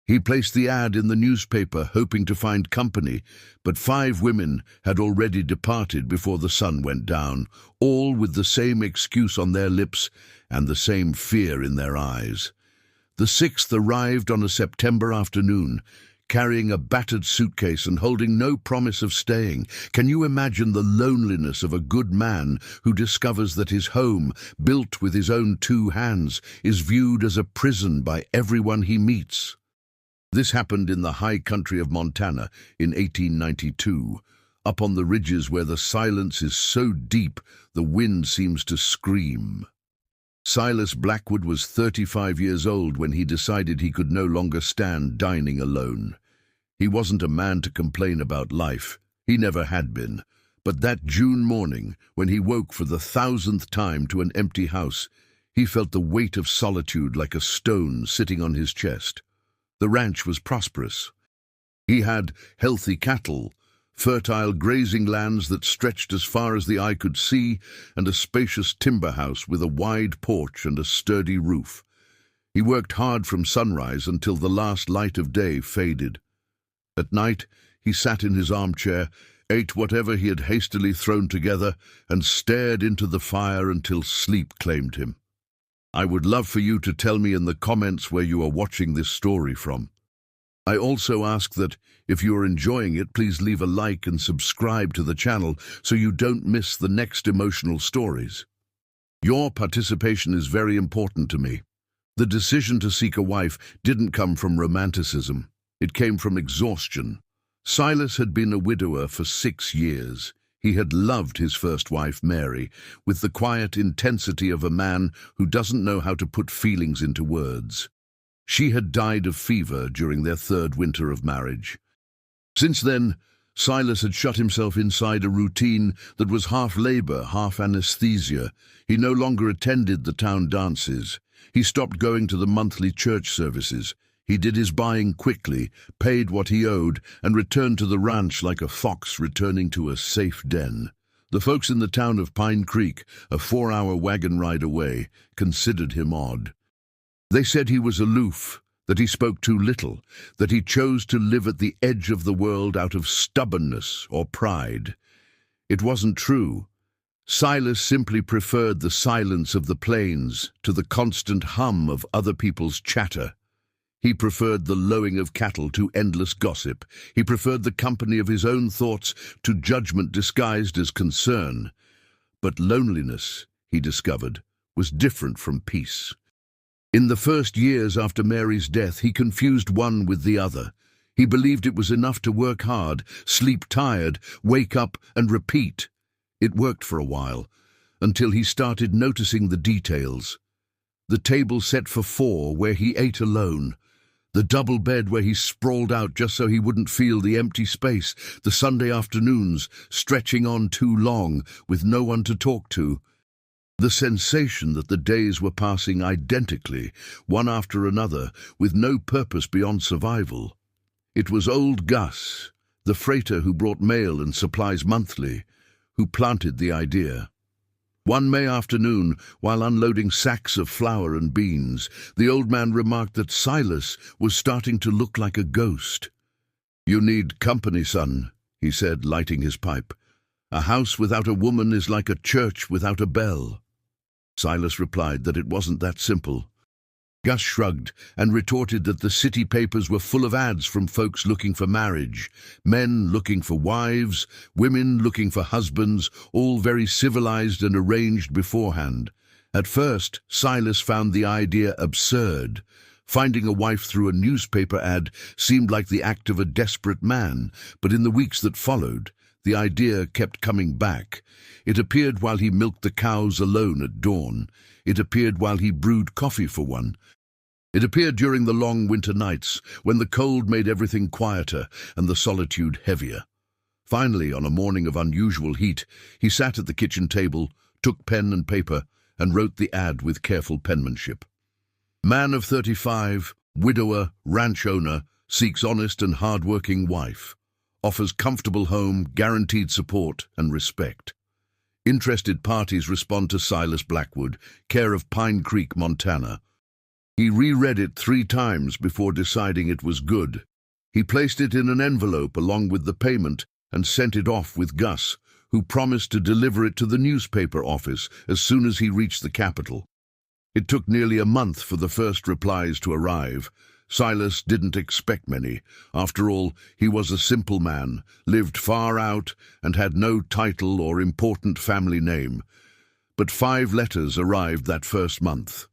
He placed the ad in the newspaper, hoping to find company, but 5 women had already departed before the sun went down, all with the same excuse on their lips and the same fear in their eyes. The 6th arrived on a September afternoon, carrying a battered suitcase and holding no promise of staying. Can you imagine the loneliness of a good man who discovers that his home, built with his own 2 hands, is viewed as a prison by everyone he meets? This happened in the high country of Montana in 1892, up on the ridges where the silence is so deep the wind seems to scream. Silas Blackwood was 35 years old when he decided he could no longer stand dining alone. He wasn't a man to complain about life. He never had been. But that June morning, when he woke for the 1000th time to an empty house, he felt the weight of solitude like a stone sitting on his chest. The ranch was prosperous. He had healthy cattle, fertile grazing lands that stretched as far as the eye could see, and a spacious timber house with a wide porch and a sturdy roof. He worked hard from sunrise until the last light of day faded. At night, he sat in his armchair, ate whatever he had hastily thrown together, and stared into the fire until sleep claimed him. I would love for you to tell me in the comments where you are watching this story from. I also ask that, if you are enjoying it, please leave a like and subscribe to the channel so you don't miss the next emotional stories. Your participation is very important to me. The decision to seek a wife didn't come from romanticism. It came from exhaustion. Silas had been a widower for 6 years. He had loved his first wife, Mary, with the quiet intensity of a man who doesn't know how to put feelings into words. She had died of fever during their 3rd winter of marriage. Since then, Silas had shut himself inside a routine that was half labor, half anesthesia. He no longer attended the town dances. He stopped going to the monthly church services. He did his buying quickly, paid what he owed, and returned to the ranch like a fox returning to a safe den. The folks in the town of Pine Creek, a 4-hour wagon ride away, considered him odd. They said he was aloof, that he spoke too little, that he chose to live at the edge of the world out of stubbornness or pride. It wasn't true. Silas simply preferred the silence of the plains to the constant hum of other people's chatter. He preferred the lowing of cattle to endless gossip. He preferred the company of his own thoughts to judgment disguised as concern. But loneliness, he discovered, was different from peace. In the first years after Mary's death, he confused one with the other. He believed it was enough to work hard, sleep tired, wake up and repeat. It worked for a while, until he started noticing the details. The table set for 4 where he ate alone. The double bed where he sprawled out just so he wouldn't feel the empty space. The Sunday afternoons stretching on too long with no one to talk to. The sensation that the days were passing identically, one after another, with no purpose beyond survival. It was old Gus, the freighter who brought mail and supplies monthly, who planted the idea. One May afternoon, while unloading sacks of flour and beans, the old man remarked that Silas was starting to look like a ghost. "You need company, son," he said, lighting his pipe. "A house without a woman is like a church without a bell." Silas replied that it wasn't that simple. Gus shrugged and retorted that the city papers were full of ads from folks looking for marriage, men looking for wives, women looking for husbands, all very civilized and arranged beforehand. At first, Silas found the idea absurd. Finding a wife through a newspaper ad seemed like the act of a desperate man, but in the weeks that followed, the idea kept coming back. It appeared while he milked the cows alone at dawn. It appeared while he brewed coffee for one. It appeared during the long winter nights, when the cold made everything quieter and the solitude heavier. Finally, on a morning of unusual heat, he sat at the kitchen table, took pen and paper, and wrote the ad with careful penmanship. Man of 35, widower, ranch owner, seeks honest and hard-working wife. Offers comfortable home, guaranteed support and respect. Interested parties respond to Silas Blackwood, care of Pine Creek, Montana. He reread it 3 times before deciding it was good. He placed it in an envelope along with the payment and sent it off with Gus, who promised to deliver it to the newspaper office as soon as he reached the capital. It took nearly a month for the first replies to arrive. Silas didn't expect many. After all, he was a simple man, lived far out, and had no title or important family name. But 5 letters arrived that first month.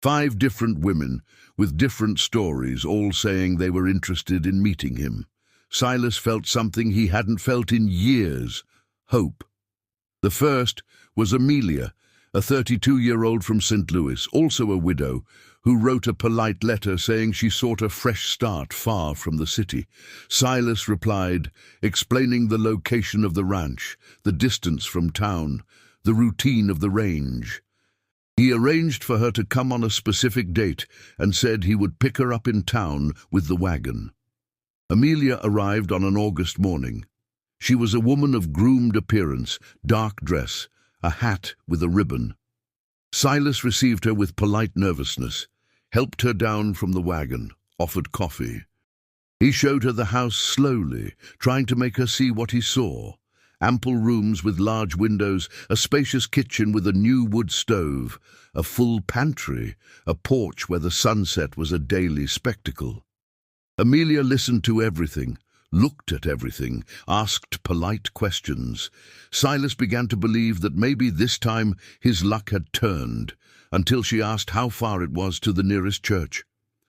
5 different women, with different stories, all saying they were interested in meeting him. Silas felt something he hadn't felt in years: hope. The first was Amelia, a 32-year-old from St. Louis, also a widow, who wrote a polite letter saying she sought a fresh start far from the city. Silas replied, explaining the location of the ranch, the distance from town, the routine of the range. He arranged for her to come on a specific date and said he would pick her up in town with the wagon. Amelia arrived on an August morning. She was a woman of groomed appearance, dark dress, a hat with a ribbon. Silas received her with polite nervousness, helped her down from the wagon, offered coffee. He showed her the house slowly, trying to make her see what he saw. Ample rooms with large windows, a spacious kitchen with a new wood stove, a full pantry, a porch where the sunset was a daily spectacle. Amelia listened to everything, looked at everything, asked polite questions. Silas began to believe that maybe this time his luck had turned, until she asked how far it was to the nearest church.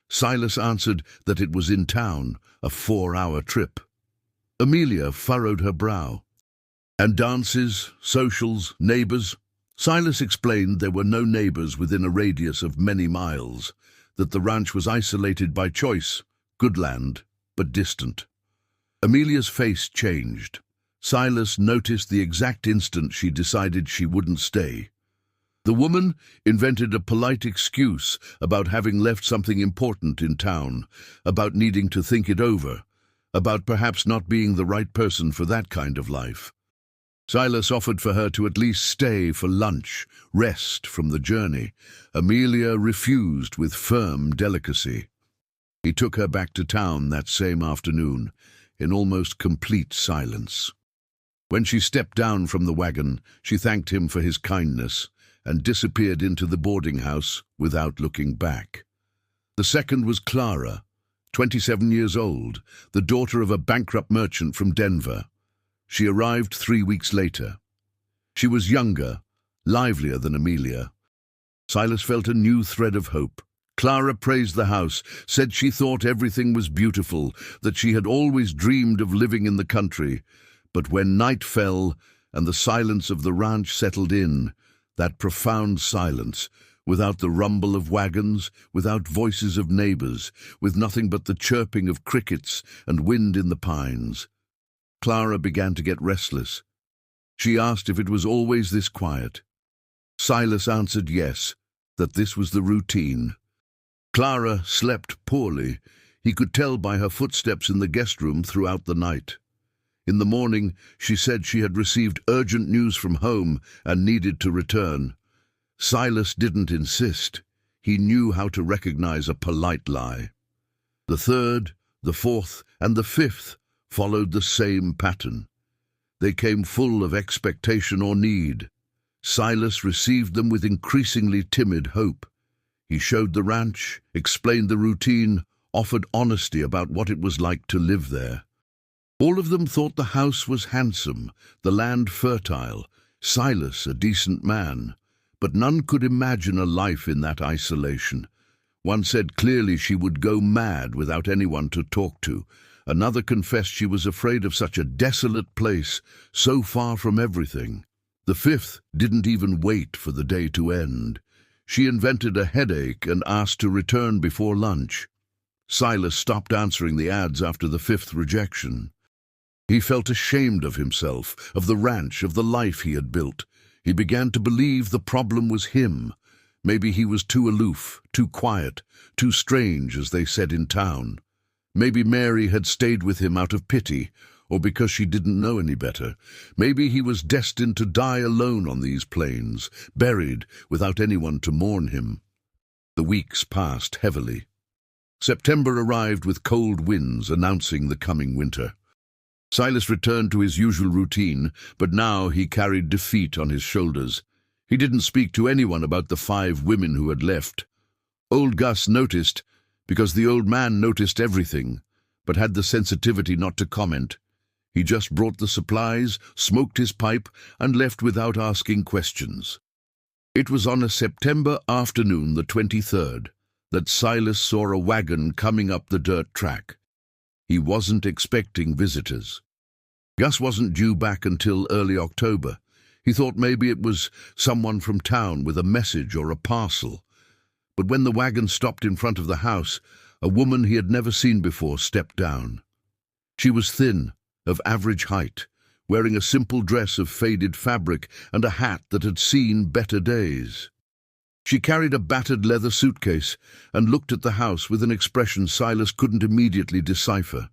Silas answered that it was in town, a 4-hour trip. Amelia furrowed her brow. And dances, socials, neighbors? Silas explained there were no neighbors within a radius of many miles, that the ranch was isolated by choice, good land, but distant. Amelia's face changed. Silas noticed the exact instant she decided she wouldn't stay. The woman invented a polite excuse about having left something important in town, about needing to think it over, about perhaps not being the right person for that kind of life. Silas offered for her to at least stay for lunch, rest from the journey. Amelia refused with firm delicacy. He took her back to town that same afternoon, in almost complete silence. When she stepped down from the wagon, she thanked him for his kindness and disappeared into the boarding house without looking back. The second was Clara, 27 years old, the daughter of a bankrupt merchant from Denver. She arrived 3 weeks later. She was younger, livelier than Amelia. Silas felt a new thread of hope. Clara praised the house, said she thought everything was beautiful, that she had always dreamed of living in the country. But when night fell and the silence of the ranch settled in, that profound silence, without the rumble of wagons, without voices of neighbors, with nothing but the chirping of crickets and wind in the pines, Clara began to get restless. She asked if it was always this quiet. Silas answered yes, that this was the routine. Clara slept poorly. He could tell by her footsteps in the guest room throughout the night. In the morning, she said she had received urgent news from home and needed to return. Silas didn't insist. He knew how to recognize a polite lie. The third, the fourth, and the fifth followed the same pattern. They came full of expectation or need. Silas received them with increasingly timid hope. He showed the ranch, explained the routine, offered honesty about what it was like to live there. All of them thought the house was handsome, the land fertile, Silas a decent man, but none could imagine a life in that isolation. One said clearly she would go mad without anyone to talk to. Another confessed she was afraid of such a desolate place, so far from everything. The fifth didn't even wait for the day to end. She invented a headache and asked to return before lunch. Silas stopped answering the ads after the fifth rejection. He felt ashamed of himself, of the ranch, of the life he had built. He began to believe the problem was him. Maybe he was too aloof, too quiet, too strange, as they said in town. Maybe Mary had stayed with him out of pity, or because she didn't know any better. Maybe he was destined to die alone on these plains, buried without anyone to mourn him. The weeks passed heavily. September arrived with cold winds announcing the coming winter. Silas returned to his usual routine, but now he carried defeat on his shoulders. He didn't speak to anyone about the 5 women who had left. Old Gus noticed, because the old man noticed everything, but had the sensitivity not to comment. He just brought the supplies, smoked his pipe, and left without asking questions. It was on a September afternoon, the 23rd, that Silas saw a wagon coming up the dirt track. He wasn't expecting visitors. Gus wasn't due back until early October. He thought maybe it was someone from town with a message or a parcel. But when the wagon stopped in front of the house, a woman he had never seen before stepped down. She was thin, of average height, wearing a simple dress of faded fabric and a hat that had seen better days. She carried a battered leather suitcase and looked at the house with an expression Silas couldn't immediately decipher.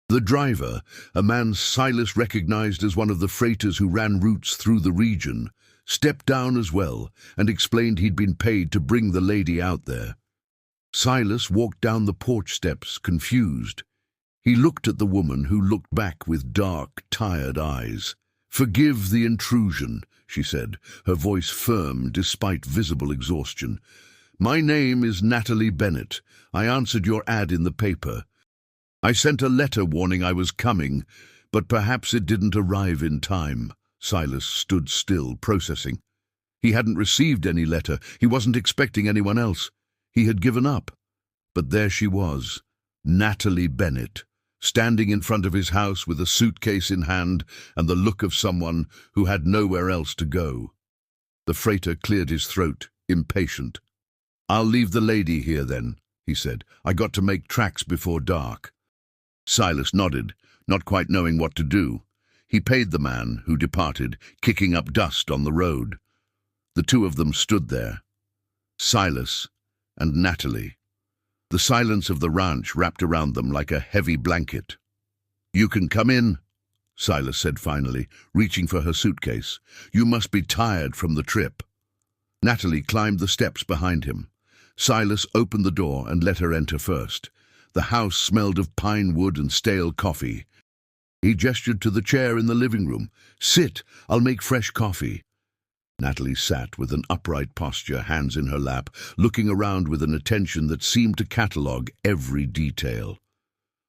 The driver, a man Silas recognized as one of the freighters who ran routes through the region, stepped down as well and explained he'd been paid to bring the lady out there. Silas walked down the porch steps, confused. He looked at the woman, who looked back with dark, tired eyes. "Forgive the intrusion," she said, her voice firm despite visible exhaustion. "My name is Natalie Bennett. I answered your ad in the paper. I sent a letter warning I was coming, but perhaps it didn't arrive in time." Silas stood still, processing. He hadn't received any letter. He wasn't expecting anyone else. He had given up. But there she was, Natalie Bennett, standing in front of his house with a suitcase in hand and the look of someone who had nowhere else to go. The freighter cleared his throat, impatient. "I'll leave the lady here then," he said. "I got to make tracks before dark." Silas nodded, not quite knowing what to do. He paid the man, who departed, kicking up dust on the road. The two of them stood there, Silas and Natalie. The silence of the ranch wrapped around them like a heavy blanket. "You can come in," Silas said finally, reaching for her suitcase. "You must be tired from the trip." Natalie climbed the steps behind him. Silas opened the door and let her enter first. The house smelled of pine wood and stale coffee. He gestured to the chair in the living room. "Sit, I'll make fresh coffee." Natalie sat with an upright posture, hands in her lap, looking around with an attention that seemed to catalogue every detail.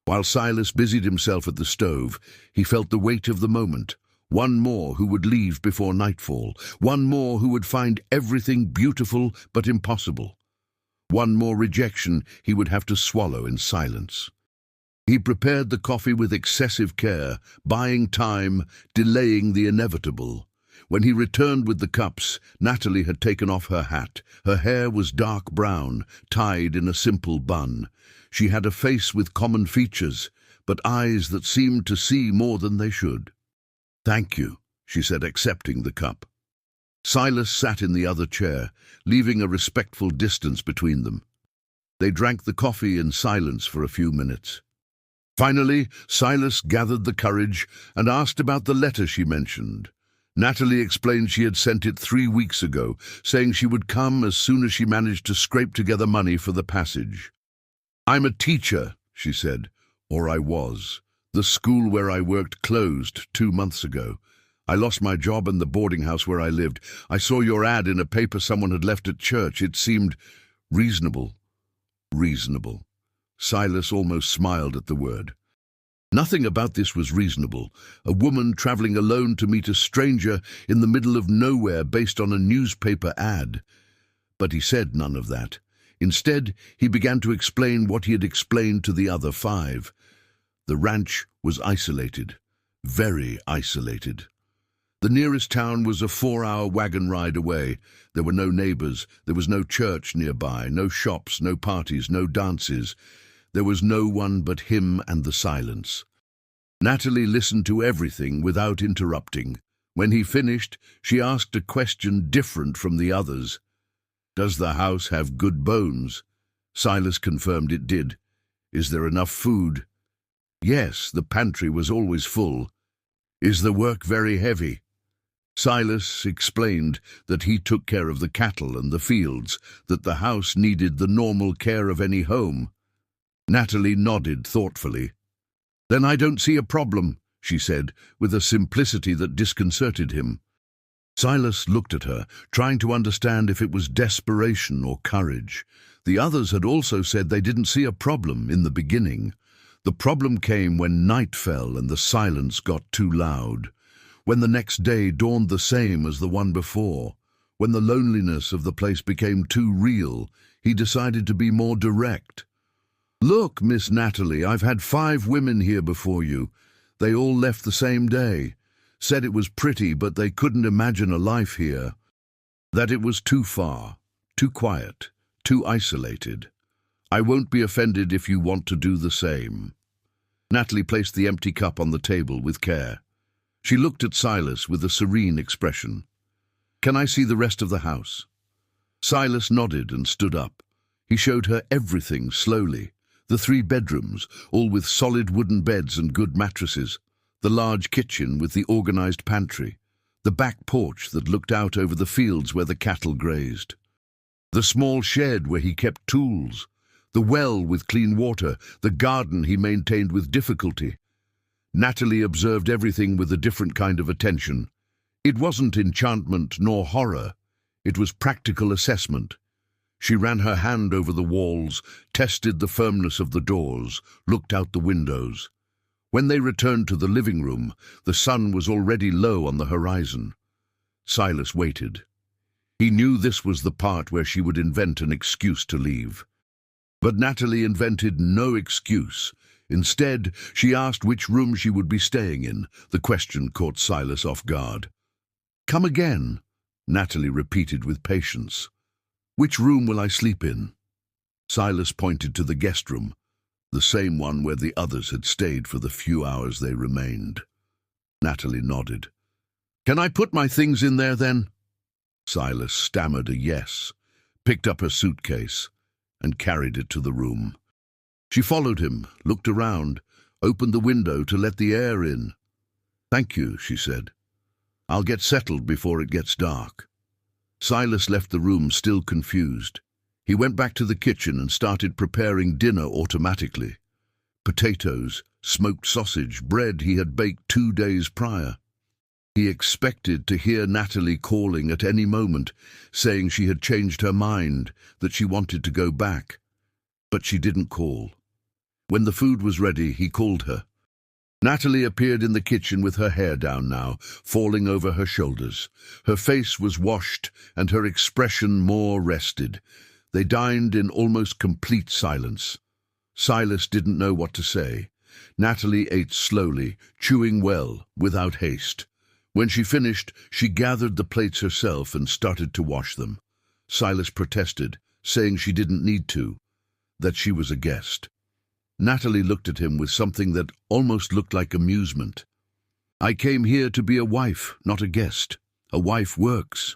While Silas busied himself at the stove, he felt the weight of the moment. One more who would leave before nightfall. One more who would find everything beautiful but impossible. One more rejection he would have to swallow in silence. He prepared the coffee with excessive care, buying time, delaying the inevitable. When he returned with the cups, Natalie had taken off her hat. Her hair was dark brown, tied in a simple bun. She had a face with common features, but eyes that seemed to see more than they should. "Thank you," she said, accepting the cup. Silas sat in the other chair, leaving a respectful distance between them. They drank the coffee in silence for a few minutes. Finally, Silas gathered the courage and asked about the letter she mentioned. Natalie explained she had sent it 3 weeks ago, saying she would come as soon as she managed to scrape together money for the passage. "I'm a teacher," she said, "or I was. The school where I worked closed 2 months ago. I lost my job and the boarding house where I lived. I saw your ad in a paper someone had left at church. It seemed reasonable." Reasonable. Silas almost smiled at the word. Nothing about this was reasonable. A woman traveling alone to meet a stranger in the middle of nowhere based on a newspaper ad. But he said none of that. Instead, he began to explain what he had explained to the other 5. The ranch was isolated, very isolated. The nearest town was a 4-hour wagon ride away. There were no neighbors, there was no church nearby, no shops, no parties, no dances. There was no one but him and the silence. Natalie listened to everything without interrupting. When he finished, she asked a question different from the others. "Does the house have good bones?" Silas confirmed it did. "Is there enough food?" "Yes, the pantry was always full." "Is the work very heavy?" Silas explained that he took care of the cattle and the fields, that the house needed the normal care of any home. Natalie nodded thoughtfully. "Then I don't see a problem," she said, with a simplicity that disconcerted him. Silas looked at her, trying to understand if it was desperation or courage. The others had also said they didn't see a problem in the beginning. The problem came when night fell and the silence got too loud, when the next day dawned the same as the one before, when the loneliness of the place became too real. He decided to be more direct. "Look, Miss Natalie, I've had 5 women here before you. They all left the same day. Said it was pretty, but they couldn't imagine a life here. That it was too far, too quiet, too isolated. I won't be offended if you want to do the same." Natalie placed the empty cup on the table with care. She looked at Silas with a serene expression. "Can I see the rest of the house?" Silas nodded and stood up. He showed her everything slowly. The 3 bedrooms, all with solid wooden beds and good mattresses. The large kitchen with the organized pantry. The back porch that looked out over the fields where the cattle grazed. The small shed where he kept tools. The well with clean water. The garden he maintained with difficulty. Natalie observed everything with a different kind of attention. It wasn't enchantment nor horror. It was practical assessment. She ran her hand over the walls, tested the firmness of the doors, looked out the windows. When they returned to the living room, the sun was already low on the horizon. Silas waited. He knew this was the part where she would invent an excuse to leave. But Natalie invented no excuse. Instead, she asked which room she would be staying in. The question caught Silas off guard. "Come again," Natalie repeated with patience. "Which room will I sleep in?" Silas pointed to the guest room, the same one where the others had stayed for the few hours they remained. Natalie nodded. "Can I put my things in there then?" Silas stammered a yes, picked up her suitcase, and carried it to the room. She followed him, looked around, opened the window to let the air in. "Thank you," she said. "I'll get settled before it gets dark." Silas left the room still confused. He went back to the kitchen and started preparing dinner automatically. Potatoes, smoked sausage, bread he had baked 2 days prior. He expected to hear Natalie calling at any moment, saying she had changed her mind, that she wanted to go back. But she didn't call. When the food was ready, he called her. Natalie appeared in the kitchen with her hair down now, falling over her shoulders. Her face was washed and her expression more rested. They dined in almost complete silence. Silas didn't know what to say. Natalie ate slowly, chewing well, without haste. When she finished, she gathered the plates herself and started to wash them. Silas protested, saying she didn't need to, that she was a guest. Natalie looked at him with something that almost looked like amusement. "I came here to be a wife, not a guest. A wife works."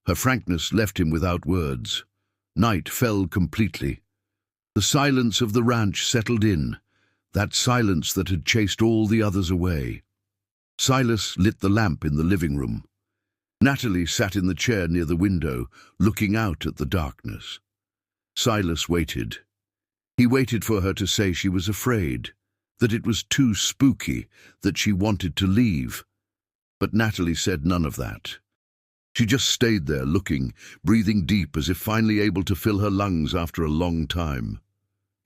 Her frankness left him without words. Night fell completely. The silence of the ranch settled in, that silence that had chased all the others away. Silas lit the lamp in the living room. Natalie sat in the chair near the window, looking out at the darkness. Silas waited. He waited for her to say she was afraid, that it was too spooky, that she wanted to leave. But Natalie said none of that. She just stayed there looking, breathing deep as if finally able to fill her lungs after a long time.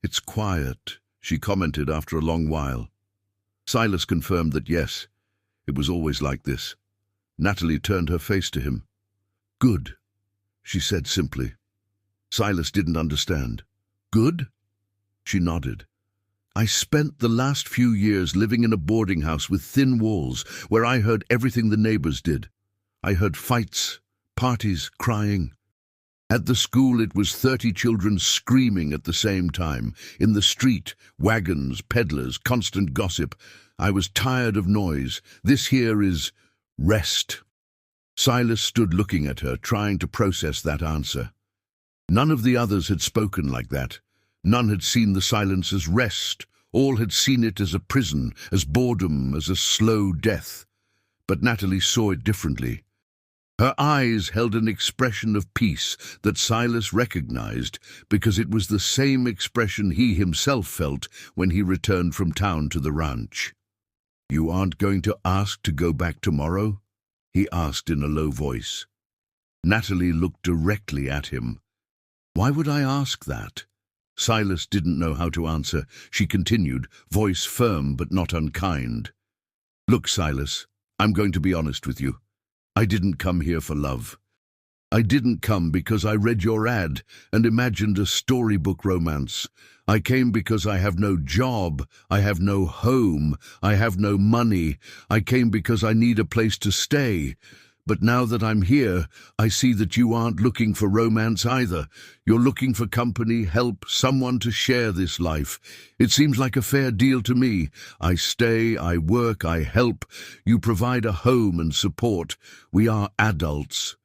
"It's quiet," she commented after a long while. Silas confirmed that yes, it was always like this. Natalie turned her face to him. "Good," she said simply. Silas didn't understand. "Good?" She nodded. "I spent the last few years living in a boarding house with thin walls, where I heard everything the neighbors did. I heard fights, parties, crying. At the school it was 30 children screaming at the same time. In the street, wagons, peddlers, constant gossip. I was tired of noise. This here is rest." Silas stood looking at her, trying to process that answer. None of the others had spoken like that. None had seen the silence as rest. All had seen it as a prison, as boredom, as a slow death. but Natalie saw it differently. Her eyes held an expression of peace that Silas recognized because it was the same expression he himself felt when he returned from town to the ranch. "You aren't going to ask to go back tomorrow?" he asked in a low voice. Natalie looked directly at him. "Why would I ask that?" Silas didn't know how to answer. She continued, voice firm but not unkind. "Look, Silas, I'm going to be honest with you. I didn't come here for love. I didn't come because I read your ad and imagined a storybook romance. I came because I have no job, I have no home, I have no money. I came because I need a place to stay. But now that I'm here, I see that you aren't looking for romance either. You're looking for company, help, someone to share this life. It seems like a fair deal to me. I stay, I work, I help. You provide a home and support. We are adults.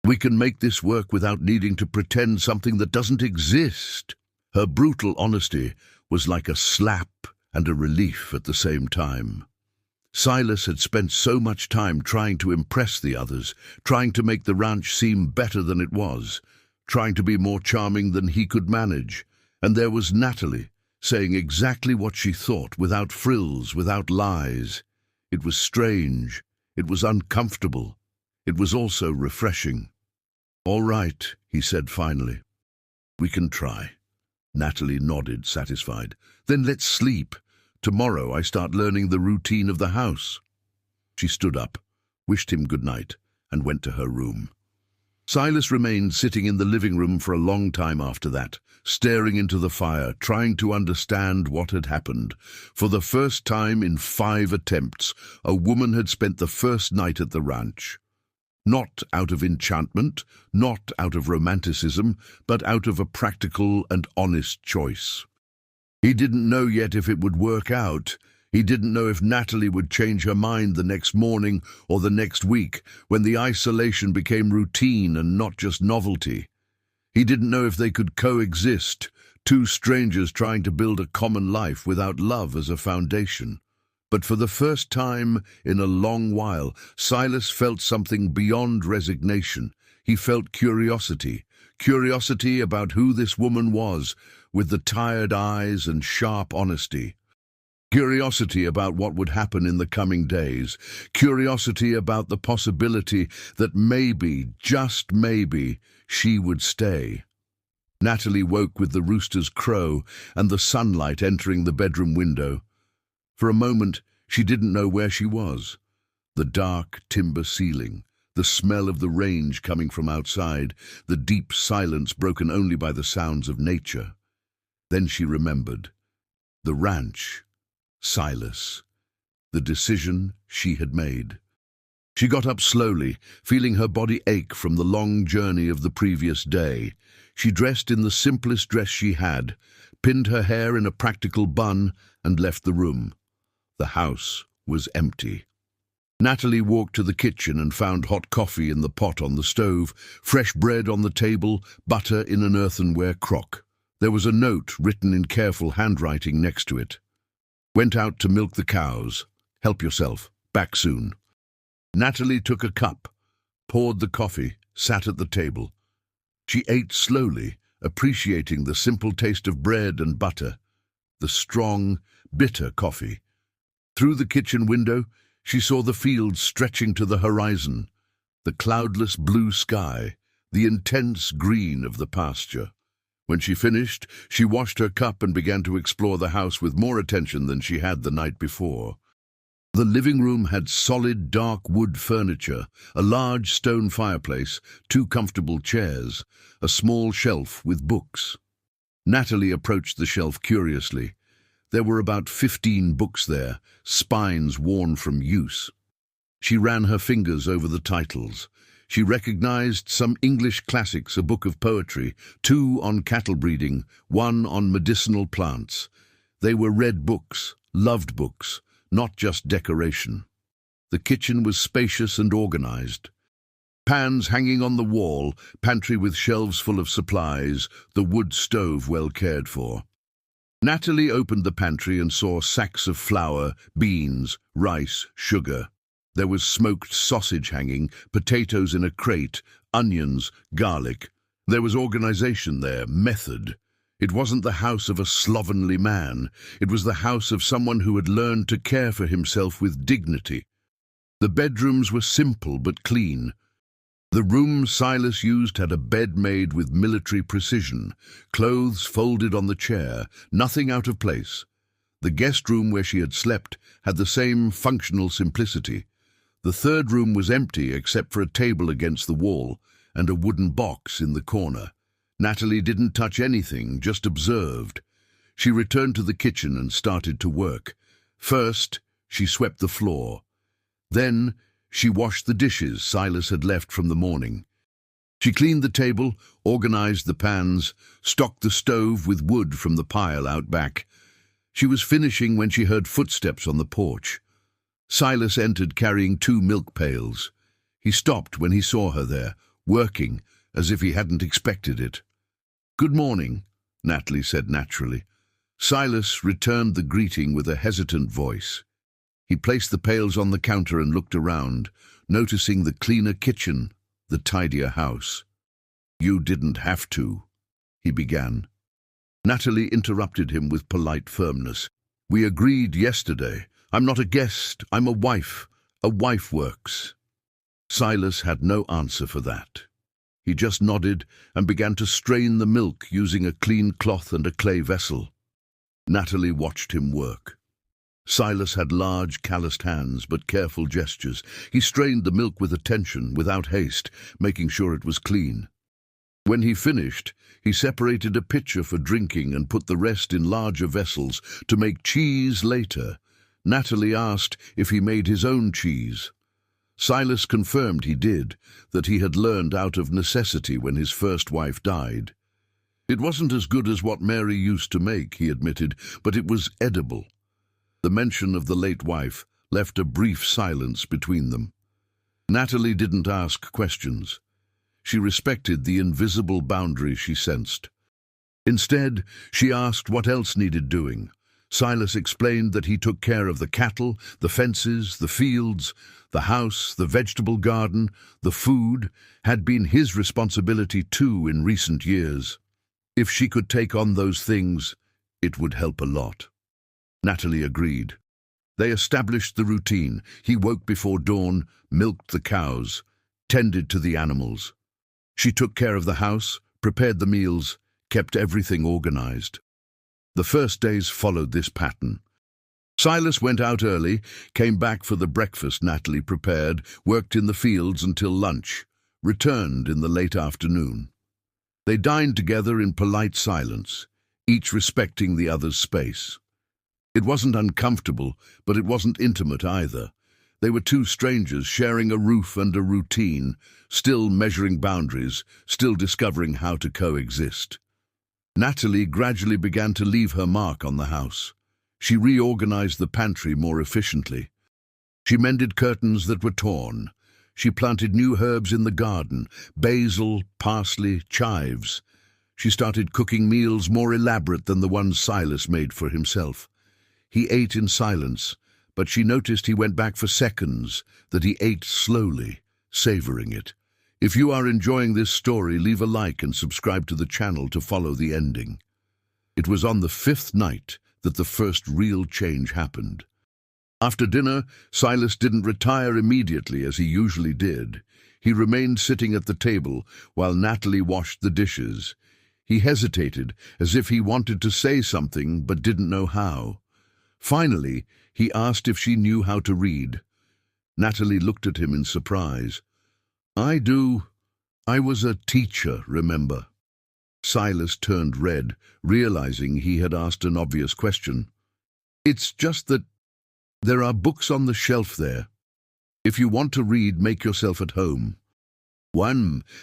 We can make this work without needing to pretend something that doesn't exist." Her brutal honesty was like a slap and a relief at the same time. Silas had spent so much time trying to impress the others, trying to make the ranch seem better than it was, trying to be more charming than he could manage. And there was Natalie, saying exactly what she thought, without frills, without lies. It was strange. It was uncomfortable. It was also refreshing. "All right," he said finally. "We can try." Natalie nodded, satisfied. "Then let's sleep. Tomorrow I start learning the routine of the house." She stood up, wished him good night, and went to her room. Silas remained sitting in the living room for a long time after that, staring into the fire, trying to understand what had happened. For the first time in 5 attempts, a woman had spent the first night at the ranch. Not out of enchantment, not out of romanticism, but out of a practical and honest choice. He didn't know yet if it would work out. He didn't know if Natalie would change her mind the next morning or the next week, when the isolation became routine and not just novelty. He didn't know if they could coexist, two strangers trying to build a common life without love as a foundation. But for the first time in a long while, Silas felt something beyond resignation. He felt curiosity about who this woman was, with the tired eyes and sharp honesty. Curiosity about what would happen in the coming days. Curiosity about the possibility that maybe, just maybe, she would stay. Natalie woke with the rooster's crow and the sunlight entering the bedroom window. For a moment, she didn't know where she was. The dark timber ceiling, the smell of the range coming from outside, the deep silence broken only by the sounds of nature. Then she remembered. The ranch. Silas. The decision she had made. She got up slowly, feeling her body ache from the long journey of the previous day. She dressed in the simplest dress she had, pinned her hair in a practical bun, and left the room. The house was empty. Natalie walked to the kitchen and found hot coffee in the pot on the stove, fresh bread on the table, butter in an earthenware crock. There was a note written in careful handwriting next to it. "Went out to milk the cows. Help yourself. Back soon." Natalie took a cup, poured the coffee, sat at the table. She ate slowly, appreciating the simple taste of bread and butter, the strong, bitter coffee. Through the kitchen window, she saw the fields stretching to the horizon, the cloudless blue sky, the intense green of the pasture. When she finished, she washed her cup and began to explore the house with more attention than she had the night before. The living room had solid, dark wood furniture, a large stone fireplace, 2 comfortable chairs, a small shelf with books. Natalie approached the shelf curiously. There were about 15 books there, spines worn from use. She ran her fingers over the titles. She recognized some English classics, a book of poetry, 2 on cattle breeding, 1 on medicinal plants. They were read books, loved books, not just decoration. The kitchen was spacious and organized. Pans hanging on the wall, pantry with shelves full of supplies, the wood stove well cared for. Natalie opened the pantry and saw sacks of flour, beans, rice, sugar. There was smoked sausage hanging, potatoes in a crate, onions, garlic. There was organization there, method. It wasn't the house of a slovenly man. It was the house of someone who had learned to care for himself with dignity. The bedrooms were simple but clean. The room Silas used had a bed made with military precision, clothes folded on the chair, nothing out of place. The guest room where she had slept had the same functional simplicity. The third room was empty except for a table against the wall and a wooden box in the corner. Natalie didn't touch anything, just observed. She returned to the kitchen and started to work. First, she swept the floor. Then, she washed the dishes Silas had left from the morning. She cleaned the table, organized the pans, stocked the stove with wood from the pile out back. She was finishing when she heard footsteps on the porch. Silas entered carrying 2 milk pails. He stopped when he saw her there, working, as if he hadn't expected it. "Good morning," Natalie said naturally. Silas returned the greeting with a hesitant voice. He placed the pails on the counter and looked around, noticing the cleaner kitchen, the tidier house. "You didn't have to," he began. Natalie interrupted him with polite firmness. "We agreed yesterday. I'm not a guest, I'm a wife. A wife works." Silas had no answer for that. He just nodded and began to strain the milk using a clean cloth and a clay vessel. Natalie watched him work. Silas had large, calloused hands, but careful gestures. He strained the milk with attention, without haste, making sure it was clean. When he finished, he separated a pitcher for drinking and put the rest in larger vessels to make cheese later. Natalie asked if he made his own cheese. Silas confirmed he did, that he had learned out of necessity when his first wife died. "It wasn't as good as what Mary used to make," he admitted, "but it was edible." The mention of the late wife left a brief silence between them. Natalie didn't ask questions. She respected the invisible boundary she sensed. Instead, she asked what else needed doing. Silas explained that he took care of the cattle, the fences, the fields, the house, the vegetable garden, the food, had been his responsibility too in recent years. If she could take on those things, it would help a lot. Natalie agreed. They established the routine. He woke before dawn, milked the cows, tended to the animals. She took care of the house, prepared the meals, kept everything organized. The first days followed this pattern. Silas went out early, came back for the breakfast Natalie prepared, worked in the fields until lunch, returned in the late afternoon. They dined together in polite silence, each respecting the other's space. It wasn't uncomfortable, but it wasn't intimate either. They were two strangers sharing a roof and a routine, still measuring boundaries, still discovering how to coexist. Natalie gradually began to leave her mark on the house. She reorganized the pantry more efficiently. She mended curtains that were torn. She planted new herbs in the garden, basil, parsley, chives. She started cooking meals more elaborate than the ones Silas made for himself. He ate in silence, but she noticed he went back for seconds, that he ate slowly, savoring it. If you are enjoying this story, leave a like and subscribe to the channel to follow the ending. It was on the 5th night that the first real change happened. After dinner, Silas didn't retire immediately as he usually did. He remained sitting at the table while Natalie washed the dishes. He hesitated, as if he wanted to say something but didn't know how. Finally, he asked if she knew how to read. Natalie looked at him in surprise. "I do. I was a teacher, remember?" Silas turned red, realizing he had asked an obvious question. "It's just that there are books on the shelf there. If you want to read, make yourself at home."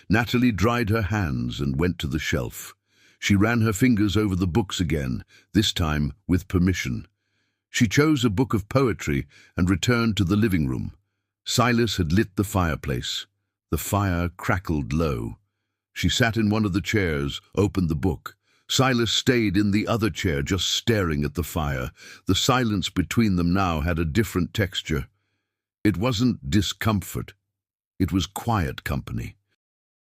Natalie dried her hands and went to the shelf. She ran her fingers over the books again, this time with permission. She chose a book of poetry and returned to the living room. Silas had lit the fireplace. The fire crackled low. She sat in one of the chairs, opened the book. Silas stayed in the other chair, just staring at the fire. The silence between them now had a different texture. It wasn't discomfort. It was quiet company.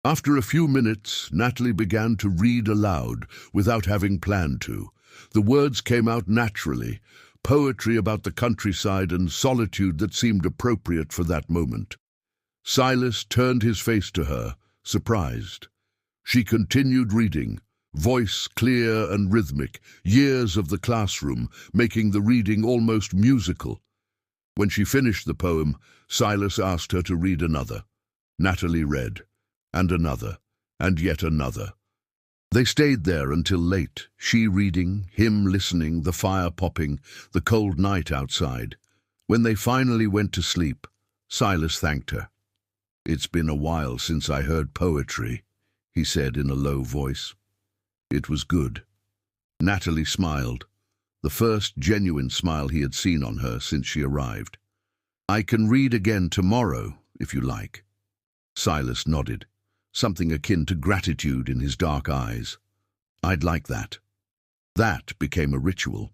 After a few minutes, Natalie began to read aloud without having planned to. The words came out naturally, poetry about the countryside and solitude that seemed appropriate for that moment. Silas turned his face to her, surprised. She continued reading, voice clear and rhythmic, years of the classroom, making the reading almost musical. When she finished the poem, Silas asked her to read another. Natalie read, and another, and yet another. They stayed there until late, she reading, him listening, the fire popping, the cold night outside. When they finally went to sleep, Silas thanked her. "It's been a while since I heard poetry," he said in a low voice. It was good. Natalie smiled, the first genuine smile he had seen on her since she arrived. "I can read again tomorrow, if you like." Silas nodded, something akin to gratitude in his dark eyes. "I'd like that." That became a ritual.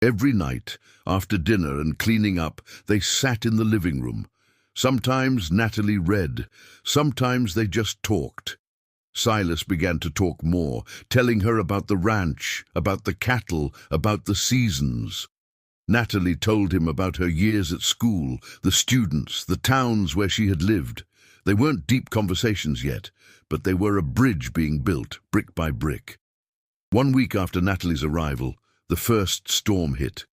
Every night, after dinner and cleaning up, they sat in the living room. Sometimes Natalie read, sometimes they just talked. Silas began to talk more, telling her about the ranch, about the cattle, about the seasons. Natalie told him about her years at school, the students, the towns where she had lived. They weren't deep conversations yet, but they were a bridge being built, brick by brick. 1 week after Natalie's arrival, the first storm hit.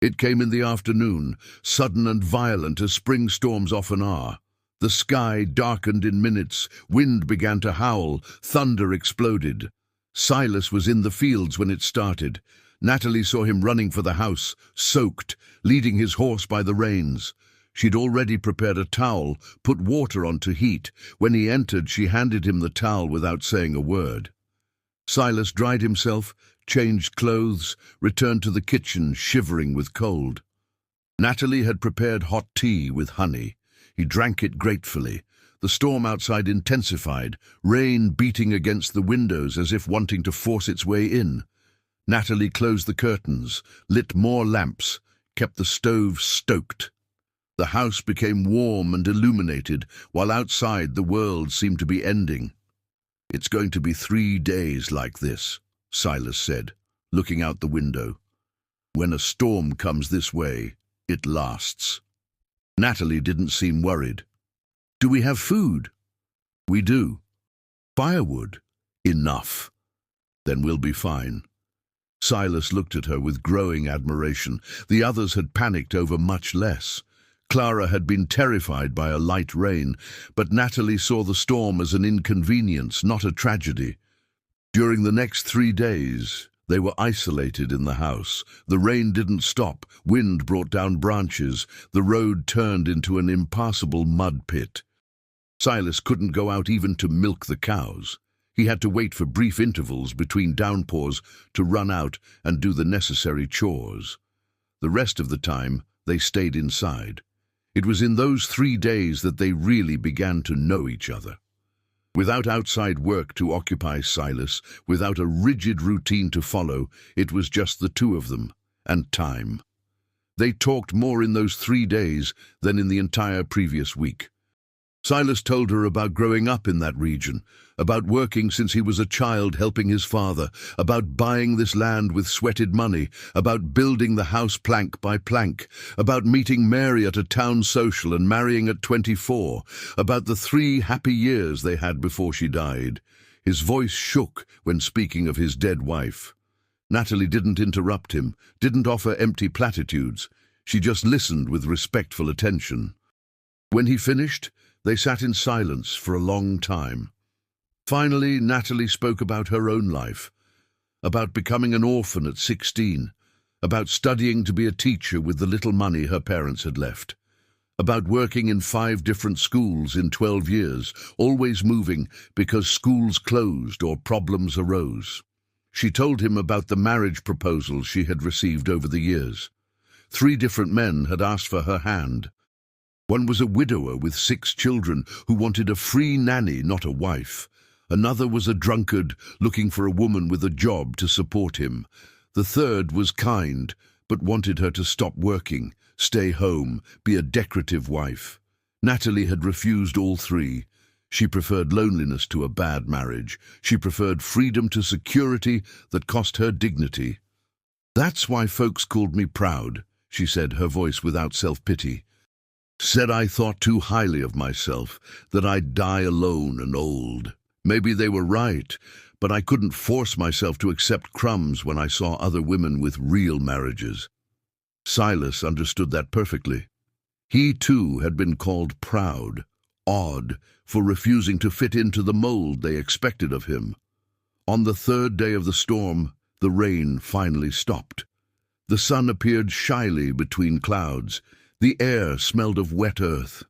It came in the afternoon, sudden and violent as spring storms often are. The sky darkened in minutes, wind began to howl, thunder exploded. Silas was in the fields when it started. Natalie saw him running for the house, soaked, leading his horse by the reins. She'd already prepared a towel, put water on to heat. When he entered, she handed him the towel without saying a word. Silas dried himself, changed clothes, returned to the kitchen, shivering with cold. Natalie had prepared hot tea with honey. He drank it gratefully. The storm outside intensified, rain beating against the windows as if wanting to force its way in. Natalie closed the curtains, lit more lamps, kept the stove stoked. The house became warm and illuminated, while outside the world seemed to be ending. "It's going to be 3 days like this," Silas said, looking out the window. "When a storm comes this way, it lasts." Natalie didn't seem worried. "Do we have food?" "We do." "Firewood?" "Enough." "Then we'll be fine." Silas looked at her with growing admiration. The others had panicked over much less. Clara had been terrified by a light rain, but Natalie saw the storm as an inconvenience, not a tragedy. During the next 3 days, they were isolated in the house. The rain didn't stop, wind brought down branches, the road turned into an impassable mud pit. Silas couldn't go out even to milk the cows. He had to wait for brief intervals between downpours to run out and do the necessary chores. The rest of the time, they stayed inside. It was in those 3 days that they really began to know each other. Without outside work to occupy Silas, without a rigid routine to follow, it was just the two of them, and time. They talked more in those 3 days than in the entire previous week. Silas told her about growing up in that region, about working since he was a child helping his father, about buying this land with sweated money, about building the house plank by plank, about meeting Mary at a town social and marrying at 24, about the 3 happy years they had before she died. His voice shook when speaking of his dead wife. Natalie didn't interrupt him, didn't offer empty platitudes. She just listened with respectful attention. When he finished, they sat in silence for a long time. Finally, Natalie spoke about her own life, about becoming an orphan at 16, about studying to be a teacher with the little money her parents had left, about working in 5 different schools in 12 years, always moving because schools closed or problems arose. She told him about the marriage proposals she had received over the years. 3 different men had asked for her hand. One was a widower with 6 children who wanted a free nanny, not a wife. Another was a drunkard looking for a woman with a job to support him. The third was kind, but wanted her to stop working, stay home, be a decorative wife. Natalie had refused all three. She preferred loneliness to a bad marriage. She preferred freedom to security that cost her dignity. "That's why folks called me proud," she said, her voice without self-pity. "Said I thought too highly of myself, that I'd die alone and old. Maybe they were right, but I couldn't force myself to accept crumbs when I saw other women with real marriages." Silas understood that perfectly. He too had been called proud, odd, for refusing to fit into the mold they expected of him. On the third day of the storm, the rain finally stopped. The sun appeared shyly between clouds. The air smelled of wet earth.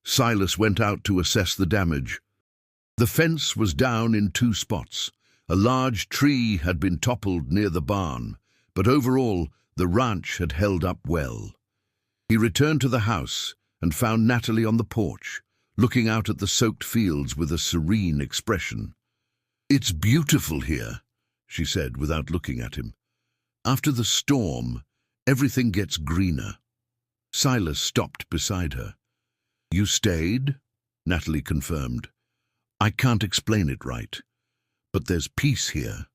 Silas went out to assess the damage. The fence was down in 2 spots. A large tree had been toppled near the barn, but overall, the ranch had held up well. He returned to the house and found Natalie on the porch, looking out at the soaked fields with a serene expression. "It's beautiful here," she said without looking at him. "After the storm, everything gets greener." Silas stopped beside her. "You stayed?" Natalie confirmed. "I can't explain it right, but there's peace here."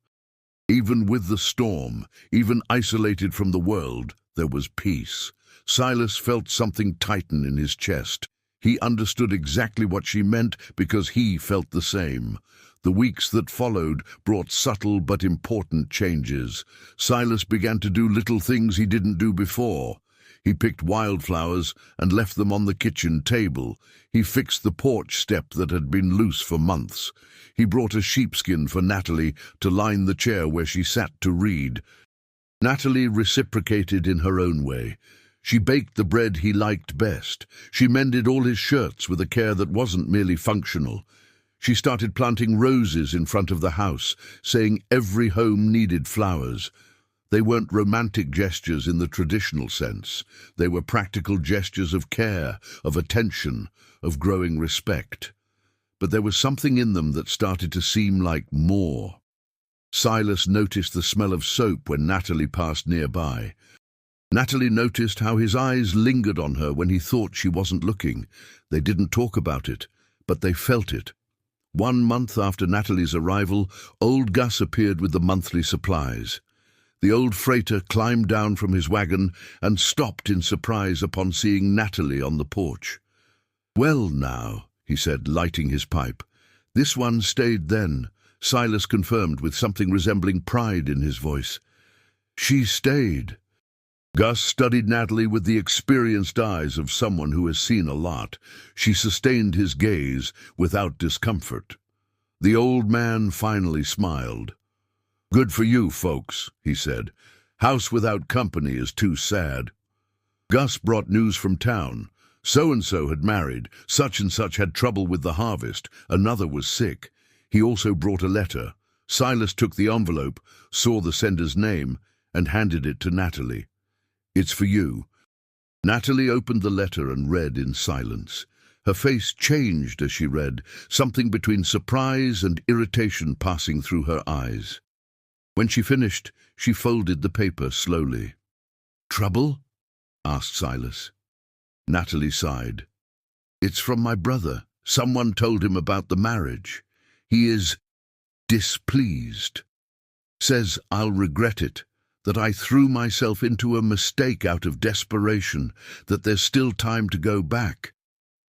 Even with the storm, even isolated from the world, there was peace. Silas felt something tighten in his chest. He understood exactly what she meant because he felt the same. The weeks that followed brought subtle but important changes. Silas began to do little things he didn't do before. He picked wildflowers and left them on the kitchen table. He fixed the porch step that had been loose for months. He brought a sheepskin for Natalie to line the chair where she sat to read. Natalie reciprocated in her own way. She baked the bread he liked best. She mended all his shirts with a care that wasn't merely functional. She started planting roses in front of the house, saying every home needed flowers. They weren't romantic gestures in the traditional sense. They were practical gestures of care, of attention, of growing respect. But there was something in them that started to seem like more. Silas noticed the smell of soap when Natalie passed nearby. Natalie noticed how his eyes lingered on her when he thought she wasn't looking. They didn't talk about it, but they felt it. 1 month after Natalie's arrival, old Gus appeared with the monthly supplies. The old freighter climbed down from his wagon and stopped in surprise upon seeing Natalie on the porch. "Well now," he said, lighting his pipe. "This one stayed then," Silas confirmed with something resembling pride in his voice. "She stayed." Gus studied Natalie with the experienced eyes of someone who has seen a lot. She sustained his gaze without discomfort. The old man finally smiled. "Good for you, folks," he said. "House without company is too sad." Gus brought news from town. So-and-so had married, such-and-such had trouble with the harvest, another was sick. He also brought a letter. Silas took the envelope, saw the sender's name, and handed it to Natalie. "It's for you." Natalie opened the letter and read in silence. Her face changed as she read, something between surprise and irritation passing through her eyes. When she finished, she folded the paper slowly. "Trouble?" asked Silas. Natalie sighed. "It's from my brother. Someone told him about the marriage. He is displeased. Says I'll regret it, that I threw myself into a mistake out of desperation, that there's still time to go back,